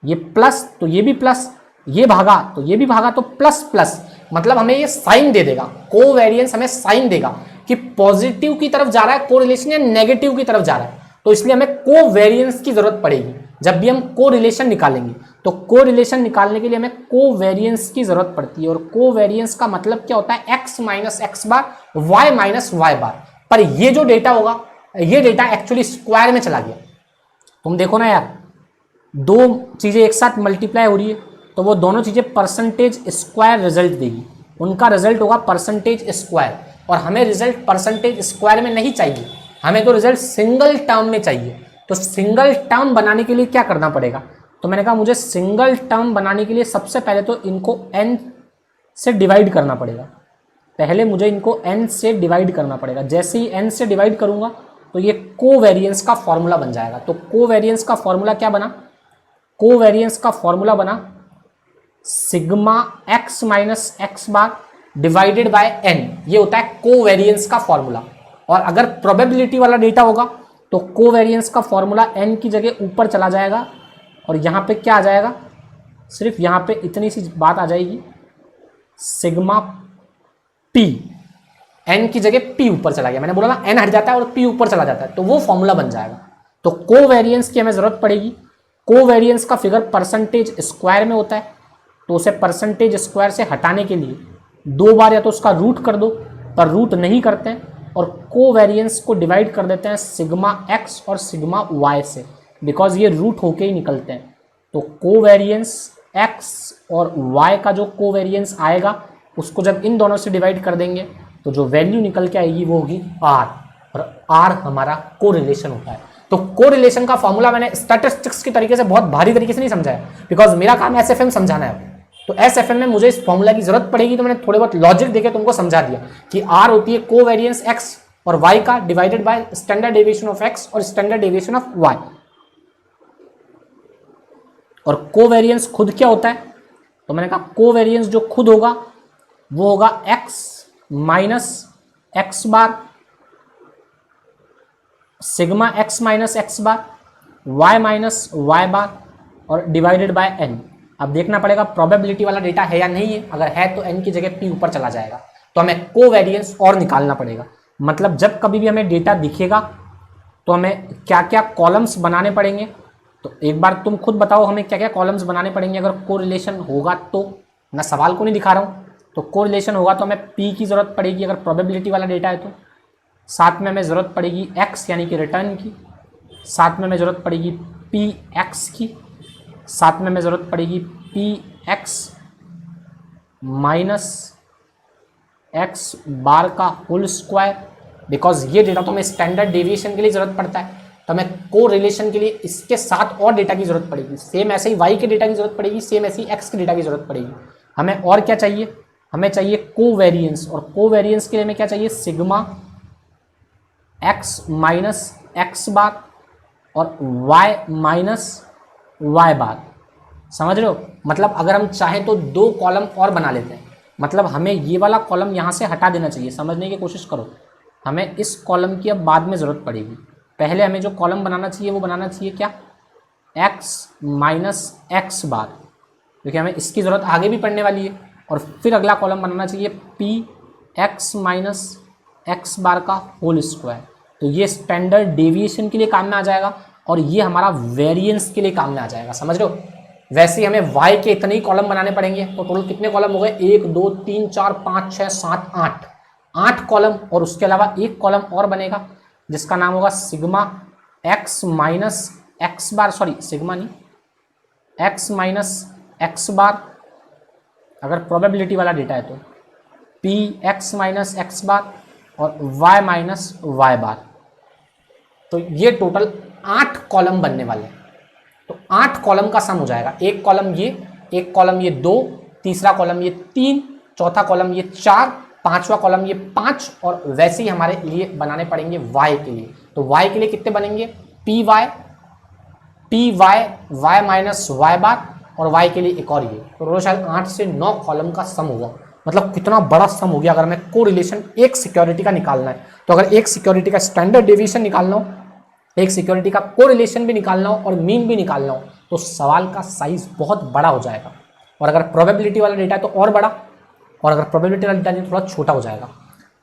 ये प्लस तो ये भी प्लस, ये भागा तो ये भी भागा, तो प्लस प्लस, मतलब हमें ये साइन दे देगा, कोवेरियंस हमें साइन देगा कि पॉजिटिव की तरफ जा रहा है कोरिलेशन या नेगेटिव की तरफ जा रहा है। तो इसलिए हमें कोवेरियंस की जरूरत पड़ेगी जब भी हम कोरिलेशन निकालेंगे। तो कोरिलेशन निकालने के लिए हमें कोवेरियंस की जरूरत पड़ती है, और कोवेरियंस का मतलब क्या होता है, x माइनस एक्स बार, y माइनस वाई बार। पर ये जो डेटा होगा, ये डेटा एक्चुअली स्क्वायर में चला गया। तुम देखो ना यार, 2 चीजें एक साथ मल्टीप्लाई हो रही है तो वो दोनों चीजें परसेंटेज स्क्वायर रिजल्ट देगी, उनका रिजल्ट होगा परसेंटेज स्क्वायर। और हमें रिजल्ट परसेंटेज स्क्वायर में नहीं चाहिए, हमें तो रिजल्ट सिंगल टर्म में चाहिए। तो सिंगल टर्म बनाने के लिए क्या करना पड़ेगा, तो मैंने कहा मुझे सिंगल टर्म बनाने के लिए सबसे पहले तो इनको n से डिवाइड करना पड़ेगा। पहले मुझे इनको n से डिवाइड करना पड़ेगा। जैसे ही n से डिवाइड करूंगा तो ये कोवेरियंस का फॉर्मूला बन जाएगा। तो कोवेरियंस का फॉर्मूला क्या बना, कोवेरियंस का फॉर्मूला बना sigma X minus X bar divided by N, ये होता है कोवेरिएंस का फॉर्मूला। और अगर प्रोबेबिलिटी वाला डेटा होगा तो कोवेरिएंस का फॉर्मूला एन की जगह ऊपर चला जाएगा और यहाँ पे क्या आ जाएगा, सिर्फ यहाँ पे इतनी सी बात आ जाएगी, सिग्मा पी, एन की जगह पी ऊपर चला गया, मैंने बोला ना एन हट जाता है और पी ऊपर चला जाता है, तो वो फॉर्मूला बन जाएगा। तो कोवेरिएंस की हमें जरूरत पड़ेगी। कोवेरिएंस का फिगर परसेंटेज स्क्वायर में होता है, तो उसे परसेंटेज स्क्वायर से हटाने के लिए 2 बार या तो उसका रूट कर दो, पर रूट नहीं करते हैं, और कोवेरिएंस को डिवाइड कर देते हैं सिग्मा एक्स और सिग्मा वाई से, बिकॉज ये रूट होके ही निकलते हैं। तो कोवेरिएंस एक्स और वाई का जो कोवेरिएंस आएगा उसको जब इन दोनों से डिवाइड कर देंगे तो जो वैल्यू निकल के आएगी वो होगी आर, और आर हमारा कोरिलेशन होता है। तो कोरिलेशन का फॉर्मूला मैंने स्टैटिस्टिक्स की तरीके से बहुत भारी तरीके से नहीं समझाया, बिकॉज मेरा काम एसएफएम समझाना है। तो एसएफएम में मुझे इस फॉर्मूला की जरूरत पड़ेगी, तो मैंने थोड़े बहुत लॉजिक देके तुमको समझा दिया कि आर होती है कोवेरिएंस एक्स और वाई का divided by standard deviation of X और स्टैंडर्ड डेविएशन ऑफ वाई। और कोवेरिएंस खुद क्या होता है, तो मैंने कहा कोवेरिएंस जो खुद होगा वो होगा एक्स माइनस एक्स बार सिग्मा एक्स माइनस एक्स बार वाई माइनस वाई बार और डिवाइडेड बाय एन। अब देखना पड़ेगा प्रोबेबिलिटी वाला डेटा है या नहीं है, अगर है तो एन की जगह पी ऊपर चला जाएगा, तो हमें कोवेरिएंस और निकालना पड़ेगा। मतलब जब कभी भी हमें डेटा दिखेगा तो हमें क्या क्या कॉलम्स बनाने पड़ेंगे, तो एक बार तुम खुद बताओ हमें क्या क्या कॉलम्स बनाने पड़ेंगे अगर कोरिलेशन होगा तो। मैं सवाल को नहीं दिखा रहा हूँ, तो कोरिलेशन होगा तो हमें पी की ज़रूरत पड़ेगी अगर प्रोबेबिलिटी वाला डेटा है तो, साथ में हमें ज़रूरत पड़ेगी एक्स यानी कि रिटर्न की, साथ में हमें ज़रूरत पड़ेगी पी एक्स की, साथ में हमें ज़रूरत पड़ेगी पी एक्स माइनस एक्स बार का होल स्क्वायर, बिकॉज ये डेटा तो हमें स्टैंडर्ड डेविएशन के लिए ज़रूरत पड़ता है, तो हमें को रिलेशन के लिए इसके साथ और डेटा की ज़रूरत पड़ेगी। सेम ऐसे ही वाई के डेटा की ज़रूरत पड़ेगी, सेम ऐसे ही एक्स के डेटा की ज़रूरत पड़ेगी। हमें और क्या चाहिए, हमें चाहिए कोवेरिएंस, और कोवेरिएंस के लिए हमें क्या चाहिए, सिग्मा एक्स माइनस एक्स बार और वाई माइनस वाई बार। समझ रहे हो, मतलब अगर हम चाहें तो 2 कॉलम और बना लेते हैं, मतलब हमें ये वाला कॉलम यहाँ से हटा देना चाहिए। समझने की कोशिश करो, हमें इस कॉलम की अब बाद में ज़रूरत पड़ेगी। पहले हमें जो कॉलम बनाना चाहिए वो बनाना चाहिए क्या, एक्स माइनस एक्स बार, क्योंकि हमें इसकी ज़रूरत आगे भी पड़ने वाली है। और फिर अगला कॉलम बनाना चाहिए पी एक्स माइनस एक्स बार का होल स्क्वायर, तो ये स्टैंडर्ड डेविएशन के लिए काम में आ जाएगा और ये हमारा वेरिएंस के लिए काम में आ जाएगा। समझ रहे हो, वैसे ही हमें y के इतने ही कॉलम बनाने पड़ेंगे, तो टोटल कितने कॉलम हो गए, 1 2 3 4 5 6 7 8 कॉलम, और उसके अलावा एक कॉलम और बनेगा जिसका नाम होगा सिग्मा एक्स माइनस एक्स बार, सॉरी सिग्मा नहीं, एक्स माइनस एक्स बार अगर प्रोबेबिलिटी वाला डेटा है तो, पी एक्स माइनस एक्स बार और वाई माइनस वाई बार। तो ये टोटल 8 कॉलम बनने वाले हैं। तो 8 कॉलम का सम हो जाएगा, एक कॉलम ये, एक कॉलम ये 2, तीसरा कॉलम ये 3, चौथा कॉलम ये 4, पांचवा कॉलम ये 5, और वैसे ही हमारे लिए बनाने पड़ेंगे y के लिए। तो y के लिए कितने बनेंगे, P Y Y minus Y bar और y के लिए एक और ये, तो शायद 8 से 9 कॉलम का सम होगा। मतलब कितना बड़ा सम हो गया। अगर हमें कोरिलेशन एक सिक्योरिटी का निकालना है, तो अगर एक सिक्योरिटी का स्टैंडर्ड डेविएशन निकालना हो, एक सिक्योरिटी का कोरिलेशन भी निकालना हो और मीन भी निकालना हो, तो सवाल का साइज बहुत बड़ा हो जाएगा। और अगर प्रोबेबिलिटी वाला डेटा है तो और बड़ा, और अगर प्रोबेबिलिटी वाला डेटा थोड़ा छोटा हो जाएगा।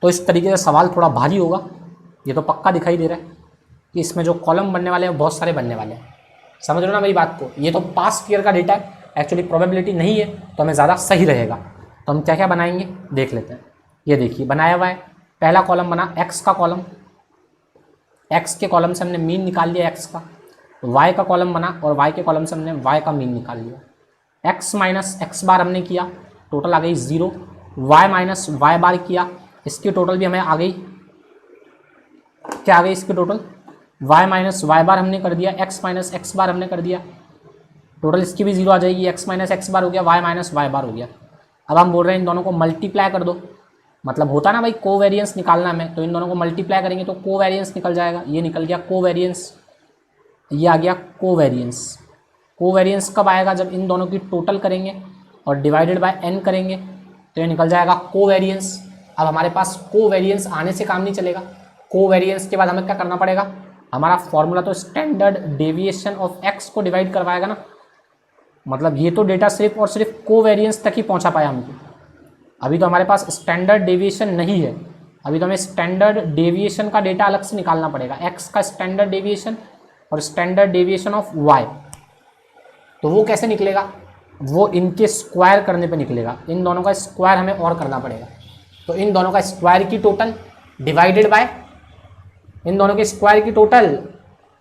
तो इस तरीके से सवाल थोड़ा भारी होगा। ये तो पक्का दिखाई दे रहा है कि इसमें जो कॉलम बनने वाले हैं बहुत सारे बनने वाले हैं। समझ रहे हो ना मेरी बात को, ये तो पास्ट ईयर का डेटा है, एक्चुअली प्रोबेबिलिटी नहीं है, तो हमें ज़्यादा सही रहेगा। तो हम क्या क्या बनाएंगे देख लेते हैं। ये देखिए बनाया हुआ है, पहला कॉलम बना एक्स का कॉलम, एक्स के कॉलम से हमने मीन निकाल लिया एक्स का, वाई का कॉलम बना और वाई के कॉलम से हमने वाई का मीन निकाल लिया। एक्स माइनस एक्स बार हमने किया, टोटल आ गई 0, वाई माइनस वाई बार किया, इसकी टोटल भी हमें आ गई, क्या आ गई इसकी टोटल, वाई माइनस वाई बार हमने कर दिया, एक्स माइनस एक्स बार हमने कर दिया, टोटल इसकी भी 0 आ जाएगी, एक्स माइनस एक्स बार हो गया, वाई माइनस वाई बार हो गया। अब हम बोल रहे हैं इन दोनों को मल्टीप्लाई कर दो, मतलब होता ना भाई कोवेरिएंस निकालना है, तो इन दोनों को मल्टीप्लाई करेंगे तो कोवेरिएंस निकल जाएगा। ये निकल गया कोवेरिएंस, ये आ गया कोवेरिएंस। कोवेरिएंस कब आएगा, जब इन दोनों की टोटल करेंगे और डिवाइडेड बाय n करेंगे तो ये निकल जाएगा कोवेरियंस। अब हमारे पास कोवेरियंस आने से काम नहीं चलेगा, कोवेरियंस के बाद हमें क्या करना पड़ेगा, हमारा फॉर्मूला तो स्टैंडर्ड डेविएशन ऑफ x को डिवाइड करवाएगा ना, मतलब ये तो डेटा सिर्फ और सिर्फ कोवेरियंस तक ही पहुंचा पाया हमको। अभी तो हमारे पास स्टैंडर्ड डेविएशन नहीं है, अभी तो हमें स्टैंडर्ड डेविएशन का डेटा अलग से निकालना पड़ेगा, x का स्टैंडर्ड डेविएशन और स्टैंडर्ड डेविएशन ऑफ y। तो वो कैसे निकलेगा, वो इनके स्क्वायर करने पे निकलेगा, इन दोनों का स्क्वायर हमें और करना पड़ेगा। तो इन दोनों का स्क्वायर की टोटल डिवाइडेड बाय, इन दोनों के स्क्वायर की टोटल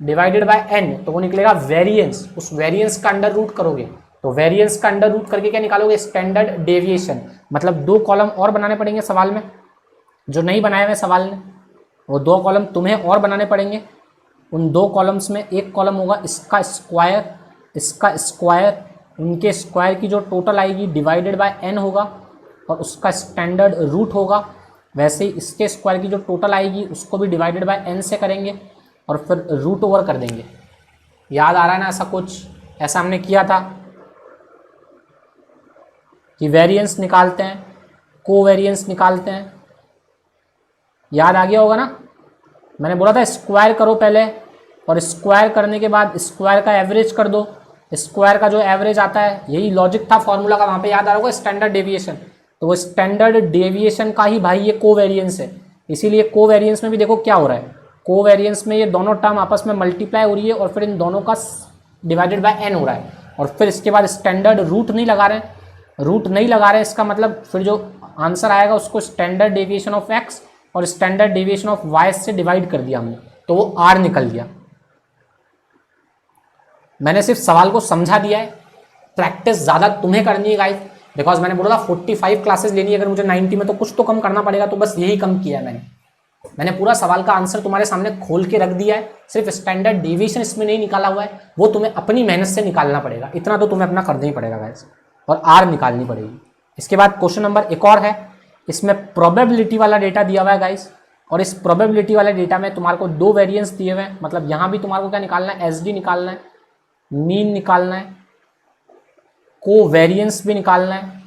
डिवाइडेड बाय n, तो वो निकलेगा वेरिएंस। उस वेरिएंस का अंडर रूट करोगे तो वेरिएंस का अंडर रूट करके क्या निकालोगे, स्टैंडर्ड डेविएशन। मतलब 2 कॉलम और बनाने पड़ेंगे सवाल में, जो नहीं बनाए हुए सवाल ने वो 2 कॉलम तुम्हें और बनाने पड़ेंगे। उन 2 कॉलम्स में एक कॉलम होगा इसका स्क्वायर, इसका स्क्वायर, उनके स्क्वायर की जो टोटल आएगी डिवाइडेड बाय n होगा और उसका स्टैंडर्ड रूट होगा। वैसे ही इसके स्क्वायर की जो टोटल आएगी उसको भी डिवाइडेड बाय n से करेंगे और फिर रूट ओवर कर देंगे। याद आ रहा है ना, ऐसा कुछ ऐसा हमने किया था कि वेरिएंस निकालते हैं, कोवेरिएंस निकालते हैं, याद आ गया होगा ना। मैंने बोला था स्क्वायर करो पहले और स्क्वायर करने के बाद स्क्वायर का एवरेज कर दो, स्क्वायर का जो एवरेज आता है, यही लॉजिक था फॉर्मूला का, वहाँ पे याद आ रहा होगा स्टैंडर्ड डेविएशन। तो वो स्टैंडर्ड डेविएशन का ही भाई ये कोवेरिएंस है। इसीलिए कोवेरिएंस में भी देखो क्या हो रहा है, कोवेरिएंस में ये दोनों टर्म आपस में मल्टीप्लाई हो रही है और फिर इन दोनों का डिवाइडेड बाय n हो रहा है और फिर इसके बाद स्टैंडर्ड रूट नहीं लगा रहे हैं, रूट नहीं लगा रहे हैं, इसका मतलब फिर जो आंसर आएगा उसको स्टैंडर्ड डेविएशन ऑफ x और स्टैंडर्ड डेविएशन ऑफ y से डिवाइड कर दिया हमने, तो वो r निकल गया। मैंने सिर्फ सवाल को समझा दिया है, प्रैक्टिस ज़्यादा तुम्हें करनी है गाइस, बिकॉज मैंने बोला था 45 क्लासेस लेनी है, अगर मुझे 90 में तो कुछ तो कम करना पड़ेगा, तो बस यही कम किया है मैंने पूरा सवाल का आंसर तुम्हारे सामने खोल के रख दिया है, सिर्फ स्टैंडर्ड डेविएशन इसमें नहीं निकाला हुआ है, वो तुम्हें अपनी मेहनत से निकालना पड़ेगा, इतना तो तुम्हें अपना करना ही पड़ेगा गाइस, और आर निकालनी पड़ेगी। इसके बाद क्वेश्चन नंबर एक और है, इसमें प्रोबेबिलिटी वाला डेटा दिया हुआ है गाइस, और इस प्रोबेबिलिटी वाले डेटा में तुम्हारे को 2 वेरिएंस दिए हुए हैं, मतलब यहाँ भी तुम्हारे को क्या निकालना है, एसडी निकालना है, मीन निकालना है, कोवेरिएंस भी निकालना है,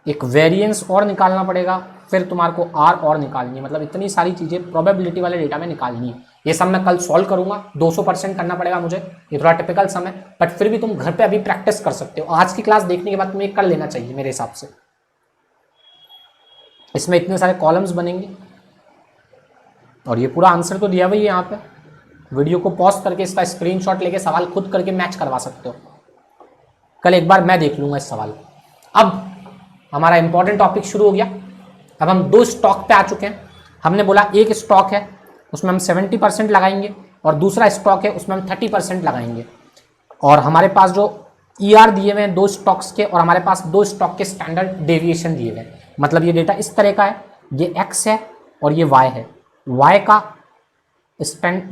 एक वेरिएंस और निकालना पड़ेगा, फिर तुम्हारे को आर और निकालनी है। मतलब इतनी सारी चीज़ें प्रोबेबिलिटी वाले डेटा में निकालनी है। ये सब मैं कल सॉल्व करूंगा, 200% करना पड़ेगा मुझे, ये थोड़ा टिपिकल सम है, बट फिर भी तुम घर पे अभी प्रैक्टिस कर सकते हो। आज की क्लास देखने के बाद तुम्हें कर लेना चाहिए मेरे हिसाब से। इसमें इतने सारे कॉलम्स बनेंगे और ये पूरा आंसर तो दिया हुआ ही है यहाँ पे। वीडियो को पॉज करके इसका स्क्रीनशॉट लेके सवाल खुद करके मैच करवा सकते हो। कल एक बार मैं देख लूंगा इस सवाल को। अब हमारा इंपॉर्टेंट टॉपिक शुरू हो गया। अब हम 2 स्टॉक पे आ चुके हैं। हमने बोला एक स्टॉक है उसमें हम 70% लगाएंगे और दूसरा स्टॉक है उसमें हम 30% लगाएंगे, और हमारे पास जो ER दिए हुए हैं 2 स्टॉक्स के, और हमारे पास 2 स्टॉक के स्टैंडर्ड डेविएशन दिए हुए हैं। मतलब ये डेटा इस तरह का है, ये x है और ये y है, y का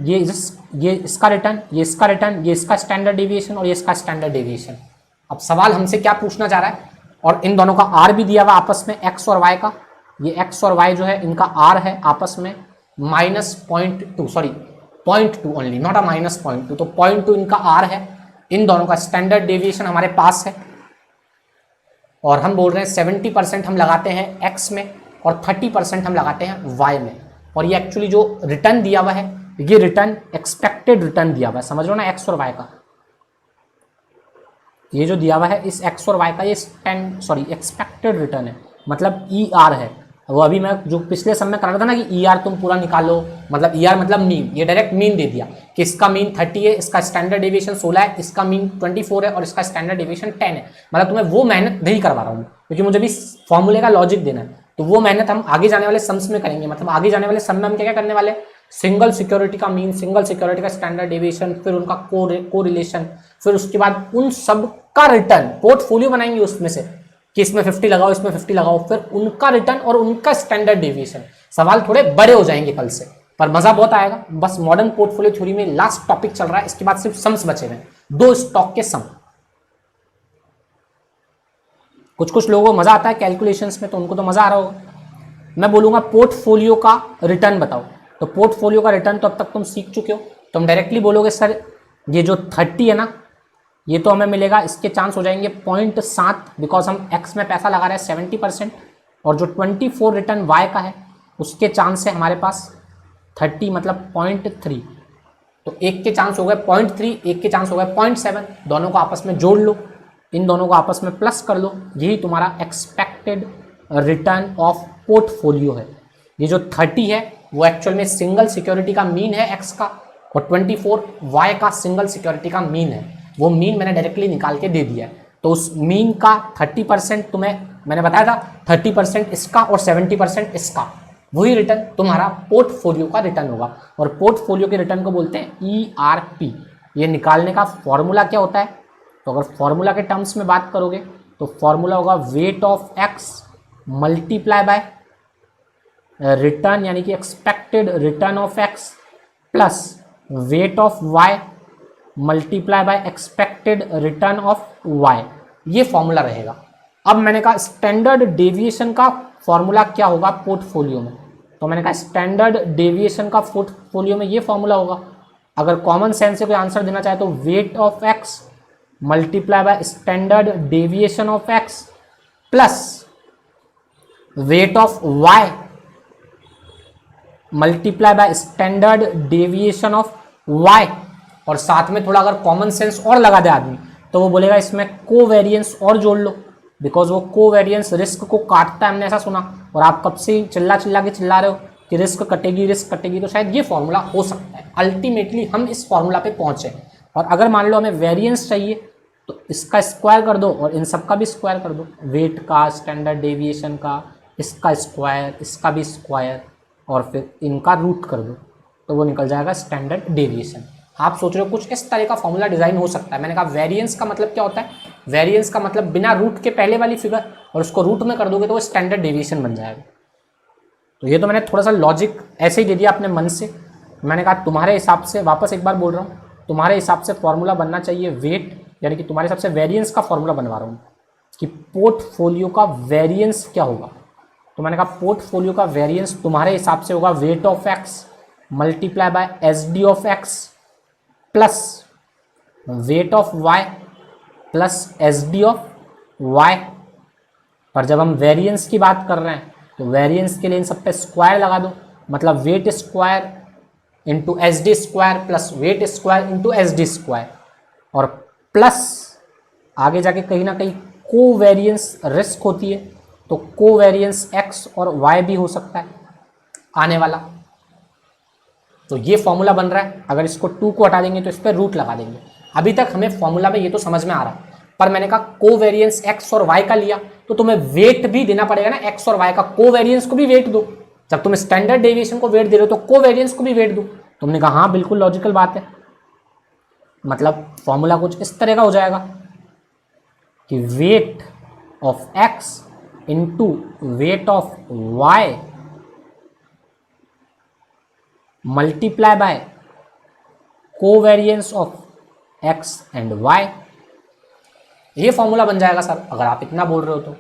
ये इसका रिटर्न, ये इसका रिटर्न, ये इसका स्टैंडर्ड डेविएशन और ये इसका स्टैंडर्ड डेविएशन। अब सवाल हमसे क्या पूछना चाह रहा है, और इन दोनों का r भी दिया हुआ आपस में, x और y का, ये x और y जो है इनका r है आपस में -0.2, सॉरी 0.2 ओनली, नॉट अ -0.2, तो 0.2 इनका r है। इन दोनों का स्टैंडर्ड डेविएशन हमारे पास है और हम बोल रहे हैं 70% हम लगाते हैं x में और 30% हम लगाते हैं y में। और ये एक्चुअली जो रिटर्न दिया हुआ है, ये रिटर्न एक्सपेक्टेड रिटर्न दिया हुआ है, समझ लो ना, x और y का, ये जो दिया हुआ है इस x और y का ये एक्सपेक्टेड रिटर्न है, मतलब ER है। वो अभी मैं जो पिछले समय में करा रहा था ना कि ER तुम पूरा निकालो, मतलब ER मतलब मीन, ये डायरेक्ट मीन दे दिया कि इसका मीन 30 है, इसका स्टैंडर्ड डेविएशन 16 है, इसका मीन 24 है और इसका स्टैंडर्ड डेविएशन 10 है। मतलब तुम्हें वो मेहनत नहीं करवा रहा हूँ क्योंकि मुझे भी फॉर्मूले का लॉजिक देना है, तो वो मेहनत हम आगे जाने वाले सम्स में करेंगे। मतलब आगे जाने वाले सम में हम क्या क्या करने वाले, सिंगल सिक्योरिटी का मीन, सिंगल सिक्योरिटी का स्टैंडर्ड डेविएशन, फिर उनका को रिलेशन, फिर उसके बाद उन सब का रिटर्न, पोर्टफोलियो बनाएंगे उसमें से कि इसमें 50 लगाओ, इसमें 50 लगाओ, फिर उनका रिटर्न और उनका स्टैंडर्ड डेविएशन। सवाल थोड़े बड़े हो जाएंगे कल से, पर मजा बहुत आएगा। बस मॉडर्न पोर्टफोलियो थ्योरी में लास्ट टॉपिक चल रहा है, इसके बाद सिर्फ सम्स बचे हुए हैं, 2 स्टॉक के सम। कुछ लोगों को मजा आता है कैलकुलेशंस में, तो उनको तो मजा आ रहा होगा। मैं बोलूंगा पोर्टफोलियो का रिटर्न बताओ, तो पोर्टफोलियो का रिटर्न तो अब तक तुम सीख चुके हो, तुम डायरेक्टली बोलोगे सर ये जो 30 है ना, ये तो हमें मिलेगा, इसके चांस हो जाएंगे 0.7 बिकॉज हम x में पैसा लगा रहे हैं 70%, और जो 24 रिटर्न y का है उसके चांस है हमारे पास 30 मतलब 0.3। तो एक के चांस हो गए 0.3, एक के चांस हो गए 0.7, दोनों को आपस में जोड़ लो, इन दोनों को आपस में प्लस कर लो, यही तुम्हारा एक्सपेक्टेड रिटर्न ऑफ पोर्टफोलियो है। ये जो 30 है वो एक्चुअल में सिंगल सिक्योरिटी का मीन है x का, और 24 y का सिंगल सिक्योरिटी का मीन है। वो मीन मैंने डायरेक्टली निकाल के दे दिया है। तो उस मीन का 30% तुम्हें मैंने बताया था, 30% इसका और 70% इसका, वही रिटर्न तुम्हारा पोर्टफोलियो का रिटर्न होगा। और पोर्टफोलियो के रिटर्न को बोलते हैं ERP। ये निकालने का फॉर्मूला क्या होता है? तो अगर फॉर्मूला के टर्म्स में बात करोगे तो फॉर्मूला होगा weight of x multiply by return यानी कि expected return of x plus weight of y multiply by expected return of y। ये फॉर्मूला रहेगा। अब मैंने कहा स्टैंडर्ड डेविएशन का फॉर्मूला क्या होगा पोर्टफोलियो में? तो मैंने कहा स्टैंडर्ड डेविएशन का पोर्टफोलियो में ये फॉर्मूला होगा। अगर कॉमन सेंस से कोई आंसर देना चाहे तो weight of x multiply by standard deviation of x plus weight of y multiply by standard deviation of y। और साथ में थोड़ा अगर कॉमन सेंस और लगा दे आदमी तो वो बोलेगा इसमें कोवेरिएंस और जोड़ लो, बिकॉज वो कोवेरिएंस रिस्क को काटता है, हमने ऐसा सुना। और आप कब से चिल्ला के चिल्ला रहे हो कि रिस्क कटेगी, तो शायद ये फॉर्मूला हो सकता है। अल्टीमेटली हम इस फॉर्मूला पे पहुंचे। और अगर मान लो हमें वेरिएंस चाहिए तो इसका स्क्वायर कर दो और इन सब का भी स्क्वायर कर दो, वेट का, स्टैंडर्ड डेविएशन का, इसका स्क्वायर, इसका भी स्क्वायर, और फिर इनका रूट कर दो, तो वो निकल जाएगा स्टैंडर्ड डेविएशन। आप सोच रहे हो कुछ इस तरह का फॉर्मूला डिजाइन हो सकता है। मैंने कहा वेरिएंस का मतलब क्या होता है? वेरिएंस का मतलब बिना रूट के पहले वाली फिगर और उसको रूट में कर दोगे तो वो स्टैंडर्ड डेविएशन बन जाएगा। तो ये तो मैंने थोड़ा सा लॉजिक ऐसे ही दे दिया अपने मन से। मैंने कहा तुम्हारे हिसाब से, वापस एक बार बोल रहा हूँ, तुम्हारे हिसाब से फॉर्मूला बनना चाहिए वेट, यानी कि तुम्हारे हिसाब से वेरिएंस का फॉर्मूला बनवा रहा हूँ कि पोर्टफोलियो का वेरिएंस क्या होगा। तो मैंने कहा पोर्टफोलियो का वेरिएंस तुम्हारे हिसाब से होगा weight of x multiply by SD of x plus weight of y plus SD of y। पर जब हम वेरिएंस की बात कर रहे हैं तो वेरिएंस के लिए इन सब पे स्क्वायर लगा दो, मतलब weight square into SD square plus weight square into SD square, और प्लस आगे जाके कहीं ना कहीं कोवेरिएंस रिस्क होती है, तो कोवेरिएंस x और y भी हो सकता है आने वाला। तो ये फॉर्मूला बन रहा है। अगर इसको 2 को हटा देंगे तो इस पर रूट लगा देंगे। अभी तक हमें फॉर्मूला में ये तो समझ में आ रहा है, पर मैंने कहा कोवेरिएंस x और y का लिया तो तुम्हें वेट भी देना पड़ेगा ना, x और y का। कोवेरिएंस को भी वेट दो, जब तुम स्टैंडर्ड डेविएशन को वेट दे रहे हो तो कोवेरिएंस को भी वेट दो। तुमने कहा हाँ बिल्कुल लॉजिकल बात है। मतलब फॉर्मूला कुछ इस तरह का हो जाएगा कि weight of x into weight of y multiply by covariance of x and y। ये फॉर्मूला बन जाएगा सर, अगर आप इतना बोल रहे हो तो।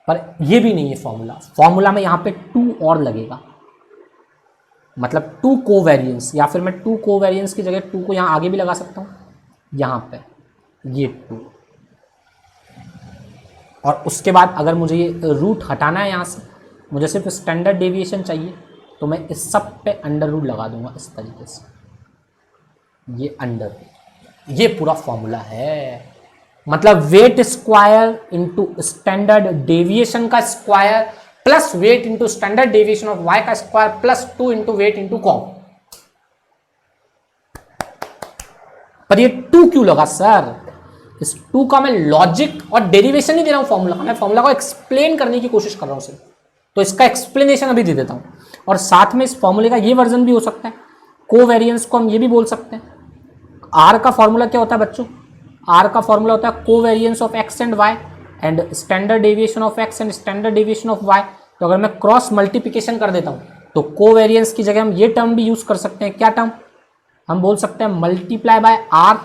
पर ये भी नहीं है फॉर्मूला। फॉर्मूला में यहां पे 2 और लगेगा, मतलब 2 कोवेरिएंस, या फिर मैं 2 कोवेरिएंस की जगह 2 को यहां आगे भी लगा सकता हूं, यहां पे ये 2। और उसके बाद अगर मुझे ये रूट हटाना है यहां से, मुझे सिर्फ स्टैंडर्ड डेविएशन चाहिए, तो मैं इस सब पे अंडर रूट लगा दूंगा इस तरीके से, ये अंडर रूट। ये पूरा फॉर्मूला है। मतलब weight square into standard deviation का square plus weight into standard deviation of y का square plus 2 into weight into cov. पर ये 2 क्यों लगा सर? इस 2 का मैं लॉजिक और डेरिवेशन नहीं दे रहा हूं फॉर्मूला का, मैं फॉर्मूला को एक्सप्लेन करने की कोशिश कर रहा हूं सिर्फ। तो इसका एक्सप्लेनेशन अभी दे देता हूं। और साथ में इस फॉर्मूले का ये वर्जन भी हो सकता है, कोवेरिएंस को हम ये भी बोल सकते हैं। R का फॉर्मूला क्या होता है बच्चों? R का फॉर्मूला होता है covariance of x and y and standard deviation of x and standard deviation of y। तो अगर मैं क्रॉस मल्टीप्लिकेशन कर देता हूं तो कोवेरिएंस की जगह हम ये टर्म भी यूज कर सकते हैं। क्या टर्म? हम बोल सकते हैं मल्टीप्लाई बाय R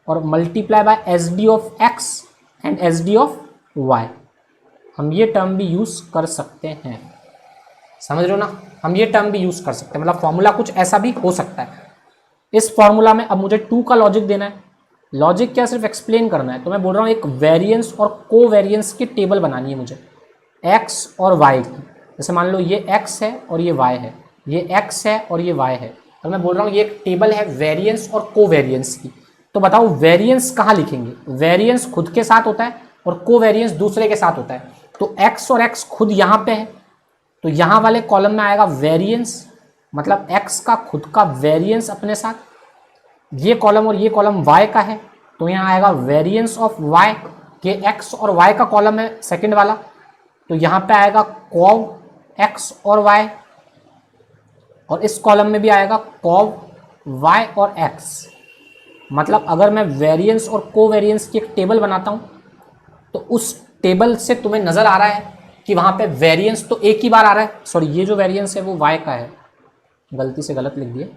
और multiply by SD of x and SD of y। हम ये टर्म भी यूज कर सकते हैं, समझ रहे हो ना? हम ये टर्म भी यूज कर सकते हैं, मतलब फॉर्मूला कुछ ऐसा भी हो सकता है। इस फॉर्मूला में अब मुझे 2 का लॉजिक देना है, लॉजिक क्या सिर्फ एक्सप्लेन करना है। तो मैं बोल रहा हूँ एक वेरिएंस और कोवेरिएंस की टेबल बनानी है मुझे एक्स और वाई की। जैसे मान लो ये एक्स है और ये वाई है, ये एक्स है और ये वाई है, और मैं बोल रहा हूँ ये एक टेबल है वेरिएंस और कोवेरिएंस की। तो बताओ वेरिएंस कहाँ लिखेंगे? वेरिएंस खुद के साथ होता है और कोवेरिएंस दूसरे के साथ होता है। तो एक्स और एक्स खुद यहाँ पे है, तो यहाँ वाले कॉलम में आएगा वेरिएंस, मतलब एक्स का खुद का वेरिएंस अपने साथ। ये कॉलम और ये कॉलम y का है, तो यहाँ आएगा वेरिएंस ऑफ y। ये x और y का कॉलम है सेकंड वाला, तो यहाँ पे आएगा cov x और y, और इस कॉलम में भी आएगा cov y और x। मतलब अगर मैं वेरिएंस और कोवेरिएंस की एक टेबल बनाता हूँ, तो उस टेबल से तुम्हें नजर आ रहा है कि वहाँ पे वेरिएंस तो एक ही बार आ रहा है। सॉरी, ये जो वेरिएंस है वो y का है, गलती से गलत लिख दिए,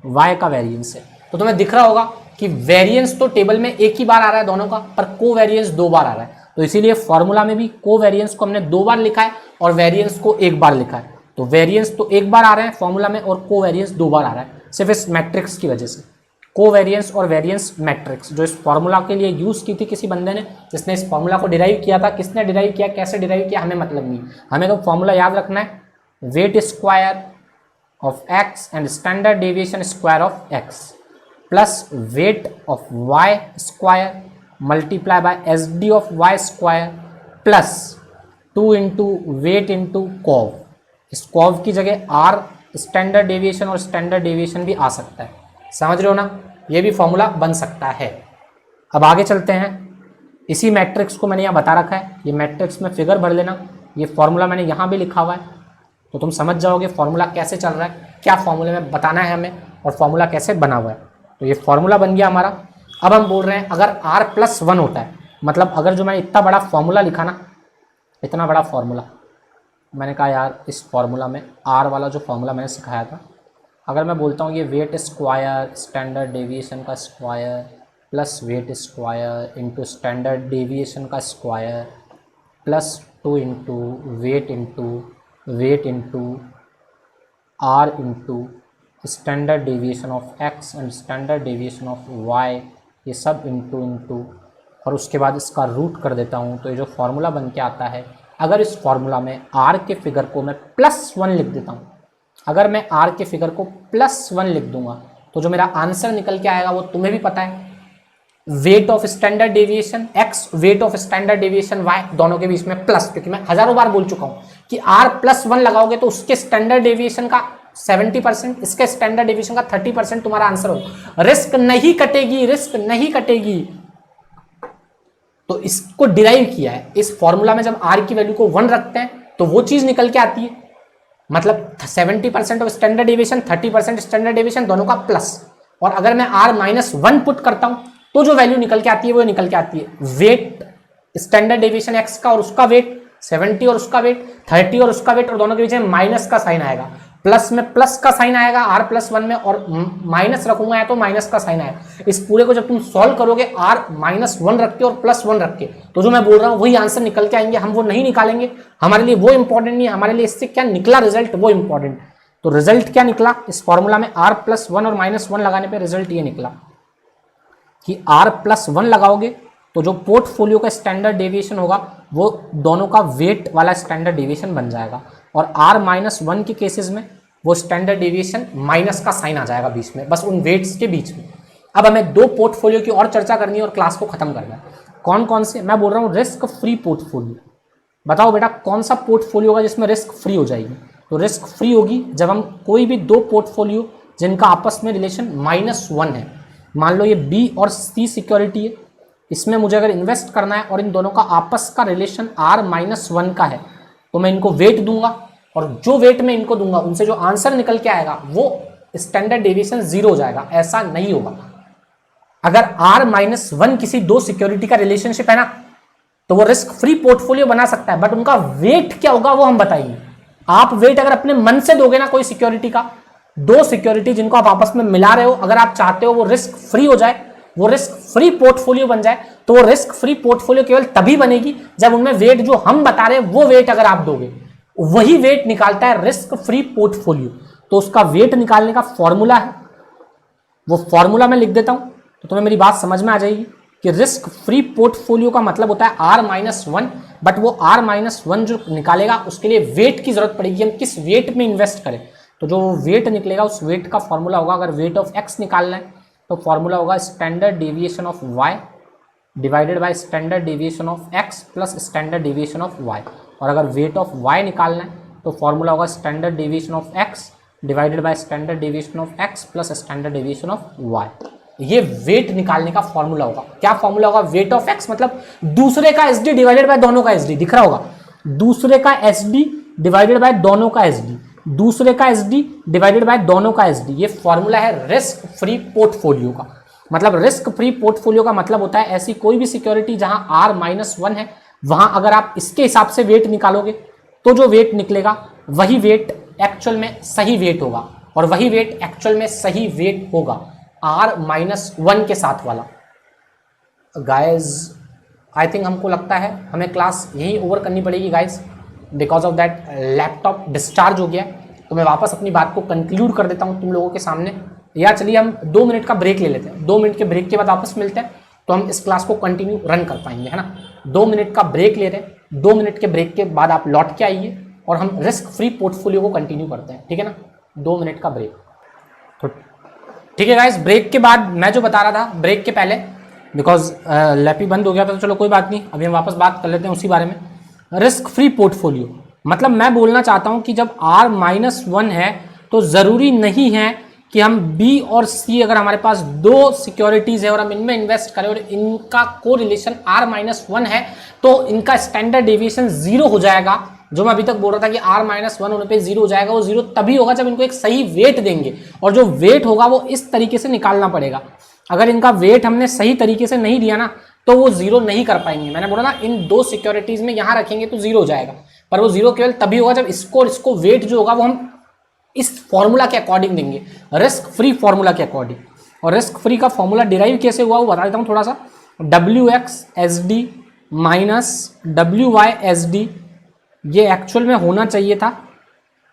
y का वेरिएंस है। तो तुम्हें दिख रहा होगा कि वेरिएंस तो टेबल में एक ही बार आ रहा है दोनों का, पर कोवेरिएंस 2 बार आ रहा है। तो इसीलिए फॉर्मूला में भी कोवेरिएंस को हमने 2 बार लिखा है और वेरिएंस को 1 बार लिखा है। तो वेरिएंस तो 1 बार आ रहे हैं फॉर्मूला में और कोवेरिएंस 2 बार आ रहा है, सिर्फ इस मैट्रिक्स की वजह से। कोवेरिएंस और वेरिएंस मैट्रिक्स जो इस फॉर्मूला के लिए यूज की थी किसी बंदे ने, जिसने इस फॉर्मूला को डिराइव किया था, किसने डिराइव किया, कैसे डिराइव किया, हमें मतलब नहीं। हमें तो फॉर्मूला याद रखना है, weight square of x and standard deviation square of x plus weight of y square multiply by sd of y square plus 2 into weight into cov। इस cov की जगह r स्टैंडर्ड डेविएशन और standard deviation भी आ सकता है, समझ रहे हो ना? ये भी फॉर्मूला बन सकता है। अब आगे चलते हैं। इसी मैट्रिक्स को मैंने यहाँ बता रखा है, ये मैट्रिक्स में फिगर भर लेना। ये फॉर्मूला मैंने यहाँ भी लिखा हुआ है, तो तुम समझ जाओगे फॉर्मूला कैसे चल रहा है, क्या फॉर्मूले में बताना है हमें और फॉर्मूला कैसे बना हुआ है। तो ये फॉर्मूला बन गया हमारा। अब हम बोल रहे हैं अगर r+1 होता है, मतलब अगर जो मैंने इतना बड़ा फॉर्मूला लिखा ना, इतना बड़ा फॉर्मूला, मैंने कहा यार इस फॉर्मूला में r वाला जो फॉर्मूला मैंने सिखाया था, अगर मैं बोलता हूँ ये वेट स्क्वायर स्टैंडर्ड डेविएशन का square plus weight square into standard deviation का square plus 2 into weight into r into standard deviation of x and standard deviation of y, ये सब इंटू और उसके बाद इसका रूट कर देता हूँ। तो ये जो फॉर्मूला बन के आता है, अगर इस फॉर्मूला में r के फिगर को मैं +1 लिख देता हूँ, अगर मैं r के फिगर को +1 लिख दूंगा, तो जो मेरा आंसर निकल के आएगा वो तुम्हें भी पता है, weight of standard deviation x, weight of standard deviation y, दोनों के बीच में प्लस, क्योंकि मैं हजारों बार बोल चुका हूं कि r+1 लगाओगे तो उसके स्टैंडर्ड डेविएशन का 70%, इसके स्टैंडर्ड डेविएशन का 30% तुम्हारा आंसर होगा। रिस्क नहीं कटेगी। तो इसको डिराइव किया है इस फॉर्मूला में। जब r की वैल्यू को 1 रखते हैं तो वो चीज निकल के आती है, मतलब 70% of standard deviation, 30% standard deviation, दोनों का प्लस। और अगर मैं r-1 पुट करता हूं तो जो वैल्यू निकल के आती है वो निकल के आती है वेट स्टैंडर्ड डेविएशन x का और उसका वेट 70 और उसका वेट 30 और उसका वेट, और दोनों के बीच में माइनस का साइन आएगा। प्लस में प्लस का साइन आएगा r+1 में, और माइनस रखूंगा तो माइनस का साइन आएगा। इस पूरे को जब तुम सॉल्व करोगे r-1 रख के और +1 रख के, तो जो मैं बोल रहा हूं वही आंसर निकल के आएंगे। हम वो नहीं निकालेंगे, हमारे लिए वो इंपॉर्टेंट नहीं है, हमारे लिए इससे क्या निकला रिजल्ट वो इंपॉर्टेंट। तो रिजल्ट क्या निकला इस फॉर्मूला में, r+1 और -1 लगाने पर रिजल्ट ये निकला कि r+1 लगाओगे तो जो पोर्टफोलियो का स्टैंडर्ड डेविएशन होगा वो दोनों का वेट वाला स्टैंडर्ड डेविएशन बन जाएगा, और r-1 के केसेस में वो स्टैंडर्ड डेविएशन माइनस का साइन आ जाएगा बीच में, बस उन वेट्स के बीच में। अब हमें 2 पोर्टफोलियो की और चर्चा करनी है और क्लास को खत्म करना है। कौन कौन से? मैं बोल रहा हूँ रिस्क फ्री पोर्टफोलियो। बताओ बेटा कौन सा पोर्टफोलियो होगा जिसमें रिस्क फ्री हो जाएगी? तो रिस्क फ्री होगी जब हम कोई भी 2 पोर्टफोलियो जिनका आपस में रिलेशन -1 है, मान लो ये B और C सिक्योरिटी है, इसमें मुझे अगर इन्वेस्ट करना है और इन दोनों का आपस का रिलेशन r-1 का है, तो मैं इनको वेट दूंगा, और जो वेट में इनको दूंगा उनसे जो आंसर निकल के आएगा वो स्टैंडर्ड डेविएशन 0 हो जाएगा। ऐसा नहीं होगा। अगर r-1 किसी 2 सिक्योरिटी का रिलेशनशिप है ना, तो वो रिस्क फ्री पोर्टफोलियो बना सकता है, बट उनका वेट क्या होगा वो हम बताएंगे। आप वेट अगर अपने मन से दोगे ना कोई सिक्योरिटी का, 2 सिक्योरिटी जिनको आप आपस में मिला रहे हो, अगर आप चाहते हो वो रिस्क फ्री हो जाए, वो रिस्क फ्री पोर्टफोलियो बन जाए, तो वो रिस्क फ्री पोर्टफोलियो केवल तभी बनेगी जब उनमें वेट जो हम बता रहे हैं वो वेट अगर आप दोगे, वही वेट निकालता है रिस्क फ्री पोर्टफोलियो। तो उसका वेट निकालने का फॉर्मूला है, वो फॉर्मूला मैं लिख देता हूं। तो तुम्हें मेरी बात समझ में आ जाएगी कि रिस्क फ्री पोर्टफोलियो का मतलब होता है R-1, बट वो R-1 जो निकालेगा उसके लिए वेट की जरूरत पड़ेगी, हम किस वेट में इन्वेस्ट करें। तो जो वेट निकलेगा उस वेट का फॉर्मूला होगा, अगर वेट ऑफ x निकालना है तो फॉर्मूला होगा standard deviation of y divided by standard deviation of x plus standard deviation of y। और अगर वेट ऑफ y निकालना है तो फॉर्मूला होगा standard deviation of x divided by standard deviation of x plus standard deviation of y। ये wait निकालने का formula होगा। क्या फॉर्मूला होगा? वेट ऑफ x मतलब दूसरे का एसडी डिवाइडेड बाय दोनों का एसडी, दिख रहा होगा, दूसरे का एसडी डिवाइडेड बाय दोनों का एसडी, दूसरे का एसडी डिवाइडेड बाय दोनों का एसडी। ये फॉर्मूला है रिस्क फ्री पोर्टफोलियो का। मतलब रिस्क फ्री पोर्टफोलियो का मतलब होता है ऐसी कोई भी सिक्योरिटी जहां R-1 है, वहां अगर आप इसके हिसाब से वेट निकालोगे तो जो वेट निकलेगा वही वेट एक्चुअल में सही वेट होगा, और वही वेट एक्चुअल में सही वेट होगा R-1 के साथ वाला। गाइज आई थिंक हमको लगता है हमें क्लास यही ओवर करनी पड़ेगी guys, because of that laptop discharge हो गया। तो मैं वापस अपनी बात को कंक्लूड कर देता हूँ तुम लोगों के सामने। या चलिए हम 2 मिनट का ब्रेक ले लेते हैं, 2 मिनट के ब्रेक के बाद वापस मिलते हैं तो हम इस क्लास को कंटिन्यू रन कर पाएंगे, है ना। 2 मिनट का ब्रेक ले रहे हैं, 2 मिनट के ब्रेक के बाद आप लौट के आइए और हम रिस्क फ्री पोर्टफोलियो को कंटिन्यू करते हैं, ठीक है ना। 2 मिनट का ब्रेक। तो ठीक है गाइस, ब्रेक के बाद मैं जो बता रहा था, ब्रेक के पहले बिकॉज लैपी बंद हो गया था, तो चलो कोई बात नहीं, अभी हम वापस बात कर लेते हैं उसी बारे में। रिस्क फ्री पोर्टफोलियो मतलब मैं बोलना चाहता हूं कि जब R-1 है तो ज़रूरी नहीं है कि हम B और C, अगर हमारे पास 2 सिक्योरिटीज़ है और हम इनमें इन्वेस्ट करें और इनका को रिलेशन R-1 है तो इनका स्टैंडर्ड डेविएशन 0 हो जाएगा। जो मैं अभी तक बोल रहा था कि R-1 होने पे 0 हो जाएगा, वो 0 तभी होगा जब इनको एक सही वेट देंगे, और जो वेट होगा वो इस तरीके से निकालना पड़ेगा। अगर इनका वेट हमने सही तरीके से नहीं दिया ना तो वो 0 नहीं कर पाएंगे। मैंने बोला ना इन 2 सिक्योरिटीज़ में यहाँ रखेंगे तो 0 हो जाएगा, पर वो 0 केवल तभी होगा जब इसको वेट जो होगा वो हम इस फॉर्मूला के अकॉर्डिंग देंगे, रिस्क फ्री फॉर्मूला के अकॉर्डिंग। और रिस्क फ्री का फॉर्मूला डिराइव कैसे हुआ वो बता देता हूँ थोड़ा सा। WXSD माइनस WYSD, ये एक्चुअल में होना चाहिए था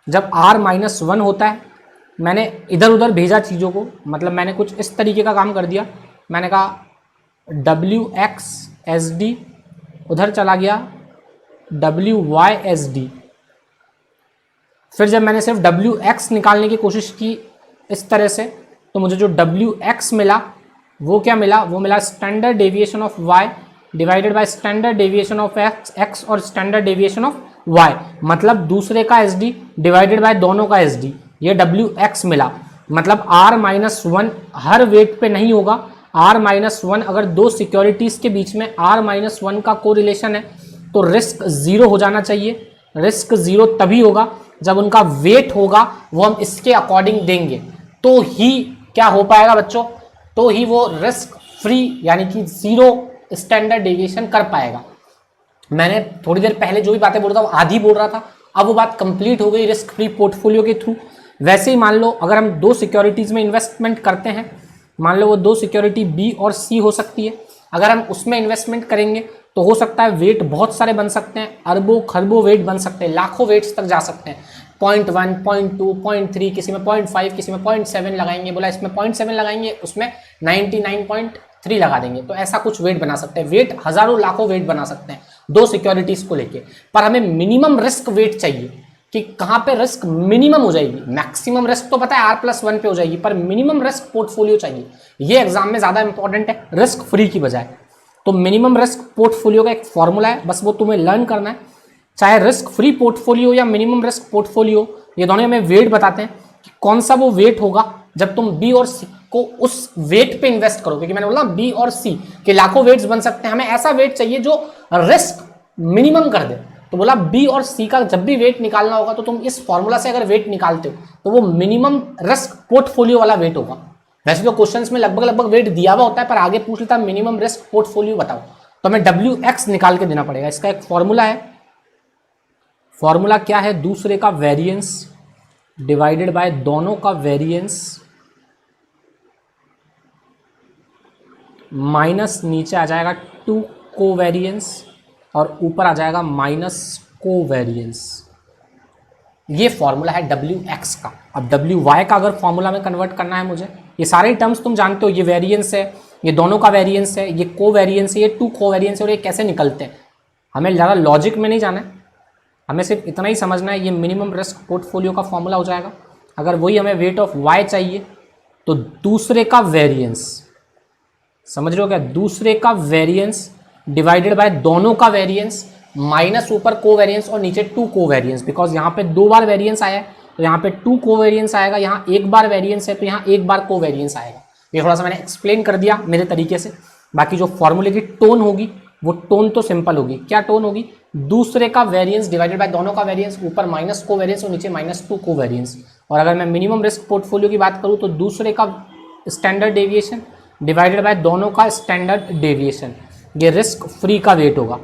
जब R-1 होता है। मैंने इधर उधर भेजा चीज़ों को, मतलब मैंने कुछ इस तरीके का काम कर दिया। मैंने कहा WXSD, उधर चला गया WYSD। फिर जब मैंने सिर्फ WX निकालने की कोशिश की इस तरह से, तो मुझे जो WX मिला वो क्या मिला? वो मिला standard deviation of Y divided by standard deviation of X और स्टैंडर्ड डेविएशन ऑफ Y, मतलब दूसरे का SD डिवाइडेड बाय दोनों का SD, ये WX मिला। मतलब R-1 हर वेट पे नहीं होगा। R-1 अगर 2 सिक्योरिटीज़ के बीच में R-1 का कोरिलेशन है तो रिस्क 0 हो जाना चाहिए। रिस्क 0 तभी होगा जब उनका वेट होगा वो हम इसके अकॉर्डिंग देंगे, तो ही क्या हो पाएगा बच्चों, तो ही वो रिस्क फ्री यानी कि 0 स्टैंडर्ड डेविएशन कर पाएगा। मैंने थोड़ी देर पहले जो भी बातें बोल रहा था वो आधी बोल रहा था, अब वो बात कंप्लीट हो गई रिस्क फ्री पोर्टफोलियो के थ्रू। वैसे ही मान लो अगर हम 2 सिक्योरिटीज़ में इन्वेस्टमेंट करते हैं, मान लो वो 2 सिक्योरिटी B और C हो सकती है, अगर हम उसमें इन्वेस्टमेंट करेंगे तो हो सकता है वेट बहुत सारे बन सकते हैं, अरबों खरबों वेट बन सकते हैं, लाखों वेट्स तक जा सकते हैं। 0.1, 0.2, 0.3, किसी में 0.5, किसी में 0.7 लगाएंगे, बोला इसमें 0.7 लगाएंगे, उसमें 99.3 लगा देंगे, तो ऐसा कुछ वेट बना सकते हैं। वेट हजारों लाखों वेट बना सकते हैं 2 सिक्योरिटीज़ को लेके, पर हमें मिनिमम रिस्क वेट चाहिए कि कहाँ पे रिस्क मिनिमम हो जाएगी। मैक्सिमम रिस्क तो पता है R+1 पे हो जाएगी, पर मिनिमम रिस्क पोर्टफोलियो चाहिए। ये एग्जाम में ज़्यादा इंपॉर्टेंट है रिस्क फ्री की बजाय। तो मिनिमम रिस्क पोर्टफोलियो का एक फॉर्मूला है, बस वो तुम्हें लर्न करना है। चाहे रिस्क फ्री पोर्टफोलियो या मिनिमम रिस्क पोर्टफोलियो, ये दोनों हमें वेट बताते हैं कि कौन सा वो वेट होगा जब तुम B और C को उस वेट पे इन्वेस्ट करो। क्योंकि मैंने बोला B और C के लाखों वेट्स बन सकते हैं, हमें ऐसा वेट चाहिए जो रिस्क मिनिमम कर दे। तो बोला B और C का जब भी वेट निकालना होगा तो तुम इस फॉर्मूला से अगर वेट निकालते हो तो वो मिनिमम रिस्क पोर्टफोलियो वाला वेट होगा। वैसे तो क्वेश्चंस में लगभग वेट दिया हुआ होता है, पर आगे पूछ लेता है मिनिमम रिस्क पोर्टफोलियो बताओ, तो हमें WX निकाल के देना पड़ेगा। इसका एक फॉर्मूला है, फॉर्मूला क्या है? दूसरे का वेरिएंस डिवाइडेड बाय दोनों का वेरिएंस माइनस नीचे आ जाएगा 2 कोवेरिएंस और ऊपर आ जाएगा माइनस कोवेरिएंस। ये फॉर्मूला है WX का। अब WY का अगर फॉर्मूला में कन्वर्ट करना है मुझे, ये सारे टर्म्स तुम जानते हो, ये वेरिएंस है, ये दोनों का वेरिएंस है, ये को वेरिएंस है, ये टू को वेरिएंस है, और ये कैसे निकलते हैं हमें ज़्यादा लॉजिक में नहीं जाना है, हमें सिर्फ इतना ही समझना है। ये मिनिमम रिस्क पोर्टफोलियो का फॉर्मूला हो जाएगा। अगर वही हमें वेट ऑफ वाई चाहिए तो दूसरे का वेरिएंस, समझ रहे हो क्या, दूसरे का वेरिएंस डिवाइडेड बाय दोनों का वेरिएंस माइनस ऊपर को वेरिएंस और नीचे टू को वेरिएंस, बिकॉज यहाँ पे 2 बार वेरिएंस आया है तो यहाँ पे 2 को वेरिएंस आएगा, यहाँ 1 बार वेरिएंस है तो यहाँ 1 बार को वेरिएंस आएगा। ये थोड़ा सा मैंने एक्सप्लेन कर दिया मेरे तरीके से। बाकी जो फॉर्मूले की टोन होगी वो टोन तो सिंपल होगी। क्या टोन होगी, दूसरे का वेरिएंस डिवाइडेड बाय दोनों का वेरिएंस, ऊपर माइनस को वेरिएंस और नीचे -2 को वेरिएंस। और अगर मैं मिनिमम रिस्क पोर्टफोलियो की बात करूँ तो दूसरे का स्टैंडर्ड डेविएशन डिवाइडेड बाय दोनों का स्टैंडर्ड डेविएशन, ये रिस्क फ्री का वेट होगा।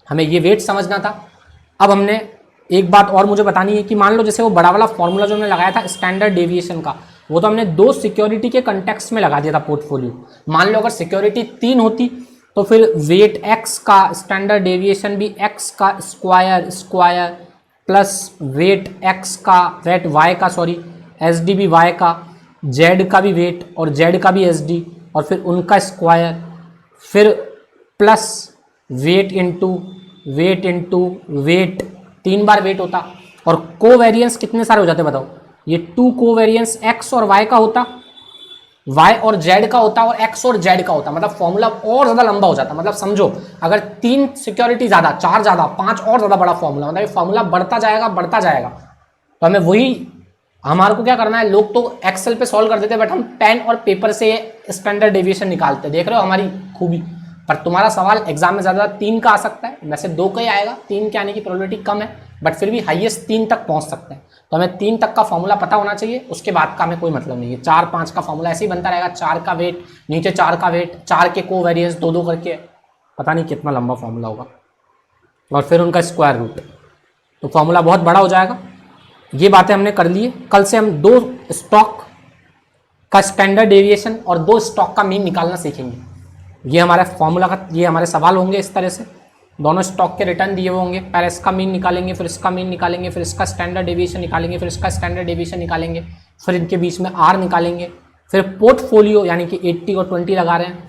हमें ये वेट समझना था। अब हमने एक बात और मुझे बतानी है कि मान लो जैसे वो बड़ा वाला फॉर्मूला जो हमने लगाया था स्टैंडर्ड डेविएशन का, वो तो हमने 2 सिक्योरिटी के कंटेक्स्ट में लगा दिया था पोर्टफोलियो। मान लो अगर सिक्योरिटी 3 होती तो फिर वेट x का स्टैंडर्ड डेविएशन भी x का स्क्वायर प्लस वेट x का वेट y का SD भी y का, z का भी वेट और z का भी SD और फिर उनका स्क्वायर, फिर प्लस वेट इंटू वेट 3 बार वेट होता। और कोवेरिएंस कितने सारे हो जाते बताओ, ये 2 कोवेरिएंस x और y का होता, y और z का होता और x और z का होता। मतलब फॉर्मूला और ज़्यादा लंबा हो जाता। मतलब समझो अगर 3 सिक्योरिटी ज़्यादा, 4 ज़्यादा, 5 और ज़्यादा बड़ा फॉर्मूला, मतलब ये फॉर्मूला बढ़ता जाएगा। तो हमें वही, हमारे को क्या करना है, लोग तो एक्सेल पे सॉल्व कर देते बट हम पेन और पेपर से स्टैंडर्ड डेविएशन निकालते। देख रहे हो हमारी खूबी। पर तुम्हारा सवाल एग्जाम में ज़्यादा 3 का आ सकता है, वैसे 2 का ही आएगा, 3 के आने की प्रोबेबिलिटी कम है, बट फिर भी हाईएस्ट 3 तक पहुंच सकते हैं। तो हमें 3 तक का फॉर्मूला पता होना चाहिए, उसके बाद का हमें कोई मतलब नहीं है। 4, 5 का फॉर्मूला ऐसे ही बनता रहेगा, 4 का वेट नीचे 4 का वेट, 4 के को वेरिएंस 2 करके, पता नहीं कितना लंबा फॉर्मूला होगा, और फिर उनका स्क्वायर रूट, तो फॉर्मूला बहुत बड़ा हो जाएगा। ये बातें हमने कर ली है। कल से हम 2 स्टॉक का स्टैंडर्ड डेविएशन और 2 स्टॉक का मीन निकालना सीखेंगे। ये हमारा फॉर्मूला का, ये हमारे सवाल होंगे इस तरह से। दोनों स्टॉक के रिटर्न दिए हुए होंगे, पहले इसका मीन निकालेंगे, फिर इसका मीन निकालेंगे, फिर इसका स्टैंडर्ड डेविएशन निकालेंगे, फिर इसका स्टैंडर्ड डेविएशन निकालेंगे, फिर इनके बीच में आर निकालेंगे, फिर पोर्टफोलियो यानी कि 80 और 20 लगा रहे हैं,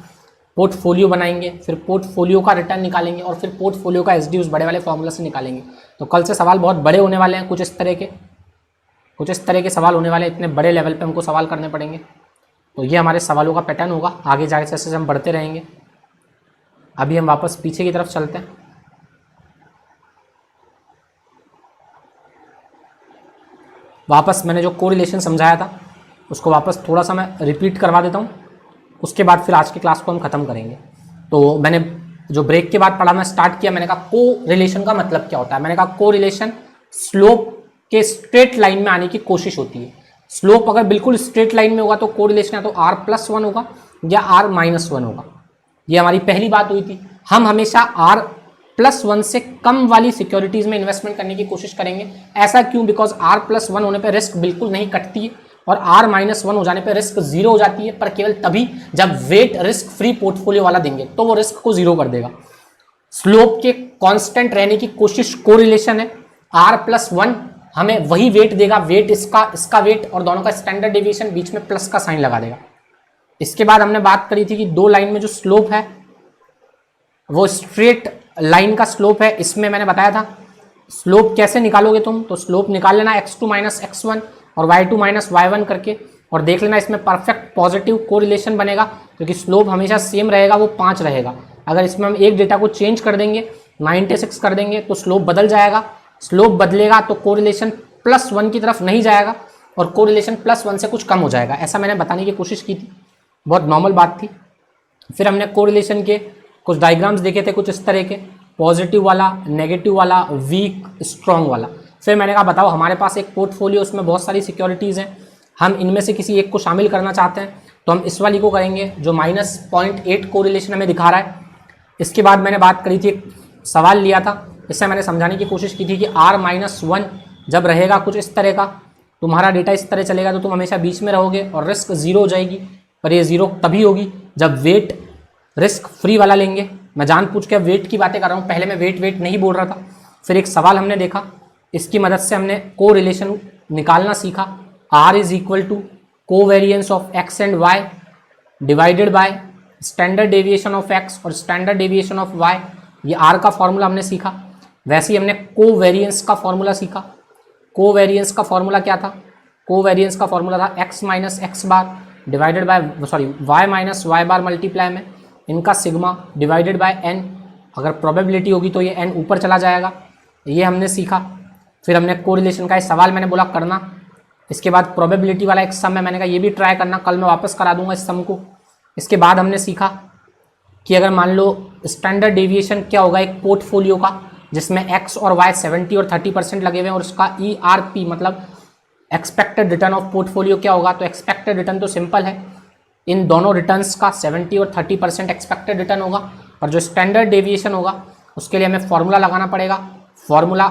पोर्टफोलियो बनाएंगे, फिर पोर्टफोलियो का रिटर्न निकालेंगे और फिर पोर्टफोलियो का एसडी उस बड़े वाले फॉर्मूला से निकालेंगे। तो कल से सवाल बहुत बड़े होने वाले हैं, कुछ इस तरह के सवाल होने वाले हैं। इतने बड़े लेवल पे हमको सवाल करने पड़ेंगे। तो ये हमारे सवालों का पैटर्न होगा। आगे जाके जैसे हम बढ़ते रहेंगे। अभी हम वापस पीछे की तरफ चलते हैं। वापस मैंने जो कोरिलेशन समझाया था उसको वापस थोड़ा सा मैं रिपीट करवा देता हूँ, उसके बाद फिर आज की क्लास को हम खत्म करेंगे। तो मैंने जो ब्रेक के बाद पढ़ाना स्टार्ट किया, मैंने कहा को रिलेशन का मतलब क्या होता है। मैंने कहा को रिलेशन स्लोप के स्ट्रेट लाइन में आने की कोशिश होती है। स्लोप अगर बिल्कुल स्ट्रेट लाइन में होगा तो को रिलेशन या तो r+1 होगा या r-1 होगा। ये हमारी पहली बात हुई थी। हम हमेशा r+1 से कम वाली सिक्योरिटीज में इन्वेस्टमेंट करने की कोशिश करेंगे। ऐसा क्यों? बिकॉज r+1 होने पर रिस्क बिल्कुल नहीं कटती है और r-1 हो जाने पर रिस्क 0 हो जाती है, पर केवल तभी जब वेट रिस्क फ्री पोर्टफोलियो वाला देंगे तो वो रिस्क को 0 कर देगा। स्लोप के कांस्टेंट रहने की कोशिश कोरिलेशन है। r+1 हमें वही वेट देगा, वेट इसका वेट और दोनों का स्टैंडर्ड डेविएशन, बीच में प्लस का साइन लगा देगा। इसके बाद हमने बात करी थी कि 2 लाइन में जो स्लोप है वो स्ट्रेट लाइन का स्लोप है। इसमें मैंने बताया था स्लोप कैसे निकालोगे तुम, तो स्लोप निकाल लेना x2 - x1 और y2 - y1 करके, और देख लेना इसमें परफेक्ट पॉजिटिव कोरिलेशन बनेगा, क्योंकि स्लोप हमेशा सेम रहेगा, वो 5 रहेगा। अगर इसमें हम एक डेटा को चेंज कर देंगे, 96 कर देंगे, तो स्लोप बदल जाएगा। स्लोप बदलेगा तो कोरिलेशन +1 की तरफ नहीं जाएगा और कोरिलेशन +1 से कुछ कम हो जाएगा। ऐसा मैंने बताने की कोशिश की थी, बहुत नॉर्मल बात थी। फिर हमने कोरिलेशन के कुछ डायग्राम्स देखे थे, कुछ इस तरह के, पॉजिटिव वाला, नेगेटिव वाला, वीक, स्ट्रॉन्ग वाला। फिर मैंने कहा बताओ हमारे पास एक पोर्टफोलियो, उसमें बहुत सारी सिक्योरिटीज़ हैं, हम इनमें से किसी एक को शामिल करना चाहते हैं, तो हम इस वाली को करेंगे जो -0.8 कोरिलेशन हमें दिखा रहा है। इसके बाद मैंने बात करी थी, एक सवाल लिया था, इससे मैंने समझाने की कोशिश की थी कि r-1 जब रहेगा कुछ इस तरह का, तुम्हारा डेटा इस तरह चलेगा तो तुम हमेशा बीच में रहोगे और रिस्क 0 हो जाएगी। पर ये 0 तभी होगी जब वेट रिस्क फ्री वाला लेंगे। मैं जानबूझ के वेट की बातें कर रहा हूँ, पहले मैं वेट नहीं बोल रहा था। फिर एक सवाल हमने देखा, इसकी मदद से हमने को रिलेशन निकालना सीखा। r = covariance of x and y divided by standard deviation of X और स्टैंडर्ड डेविएशन ऑफ वाई। ये आर का फॉर्मूला हमने सीखा। वैसे ही हमने कोवेरियंस का फॉर्मूला सीखा। कोवेरियंस का फॉर्मूला क्या था? कोवेरियंस का फॉर्मूला था X minus X bar divided by Y minus Y bar multiply में इनका सिग्मा डिवाइडेड बाय एन। अगर प्रोबेबिलिटी होगी तो ये एन ऊपर चला जाएगा। ये हमने सीखा। फिर हमने कोरिलेशन का एक सवाल मैंने बोला करना। इसके बाद प्रोबेबिलिटी वाला एक सम है, मैंने कहा ये भी ट्राई करना, कल मैं वापस करा दूंगा इस सम को। इसके बाद हमने सीखा कि अगर मान लो स्टैंडर्ड डेविएशन क्या होगा एक पोर्टफोलियो का जिसमें एक्स और वाई 70 और 30% लगे हुए हैं और उसका ERP मतलब एक्सपेक्टेड रिटर्न ऑफ पोर्टफोलियो क्या होगा? तो एक्सपेक्टेड रिटर्न तो सिंपल है, इन दोनों रिटर्न्स का 70 और 30% एक्सपेक्टेड रिटर्न होगा। और जो स्टैंडर्ड डेविएशन होगा उसके लिए हमें फॉर्मूला लगाना पड़ेगा। फॉर्मूला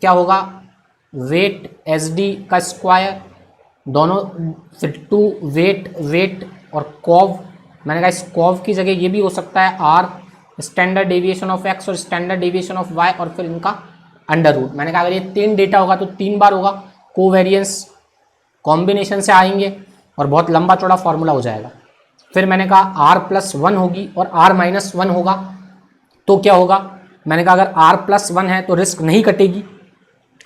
क्या होगा? वेट SD का स्क्वायर, दोनों फिर 2 वेट और कॉव। मैंने कहा इस कॉव की जगह ये भी हो सकता है R, standard deviation of X और स्टैंडर्ड डेविएशन ऑफ वाई और फिर इनका अंडर रूट। मैंने कहा अगर ये 3 डेटा होगा तो 3 बार होगा, कोवेरियंस कॉम्बिनेशन से आएंगे और बहुत लंबा चौड़ा फॉर्मूला हो जाएगा। फिर मैंने कहा r+1 होगी और r-1 होगा तो क्या होगा? मैंने कहा अगर r+1 है तो रिस्क नहीं कटेगी,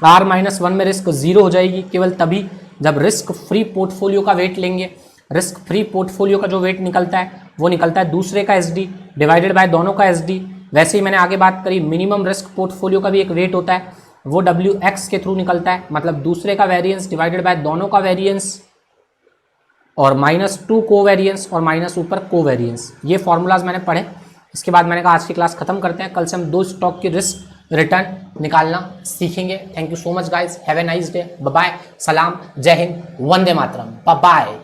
r-1 में रिस्क 0 हो जाएगी। केवल तभी जब रिस्क फ्री पोर्टफोलियो का वेट लेंगे। रिस्क फ्री पोर्टफोलियो का जो वेट निकलता है वो निकलता है दूसरे का SD डिवाइडेड बाय दोनों का SD। वैसे ही मैंने आगे बात करी मिनिमम रिस्क पोर्टफोलियो का भी एक वेट होता है, वो WX के थ्रू निकलता है, मतलब दूसरे का वेरिएंस डिवाइडेड बाय दोनों का वेरिएंस और -2 कोवेरियंस और माइनस ऊपर कोवेरियंस। ये फॉर्मूलाज मैंने पढ़े। इसके बाद मैंने कहा आज की क्लास खत्म करते हैं, कल से हम 2 स्टॉक की रिस्क रिटर्न निकालना सीखेंगे। Thank you so much guys, have a nice day, bye bye, सलाम, जय हिंद, वंदे मातरम, बाय बाय।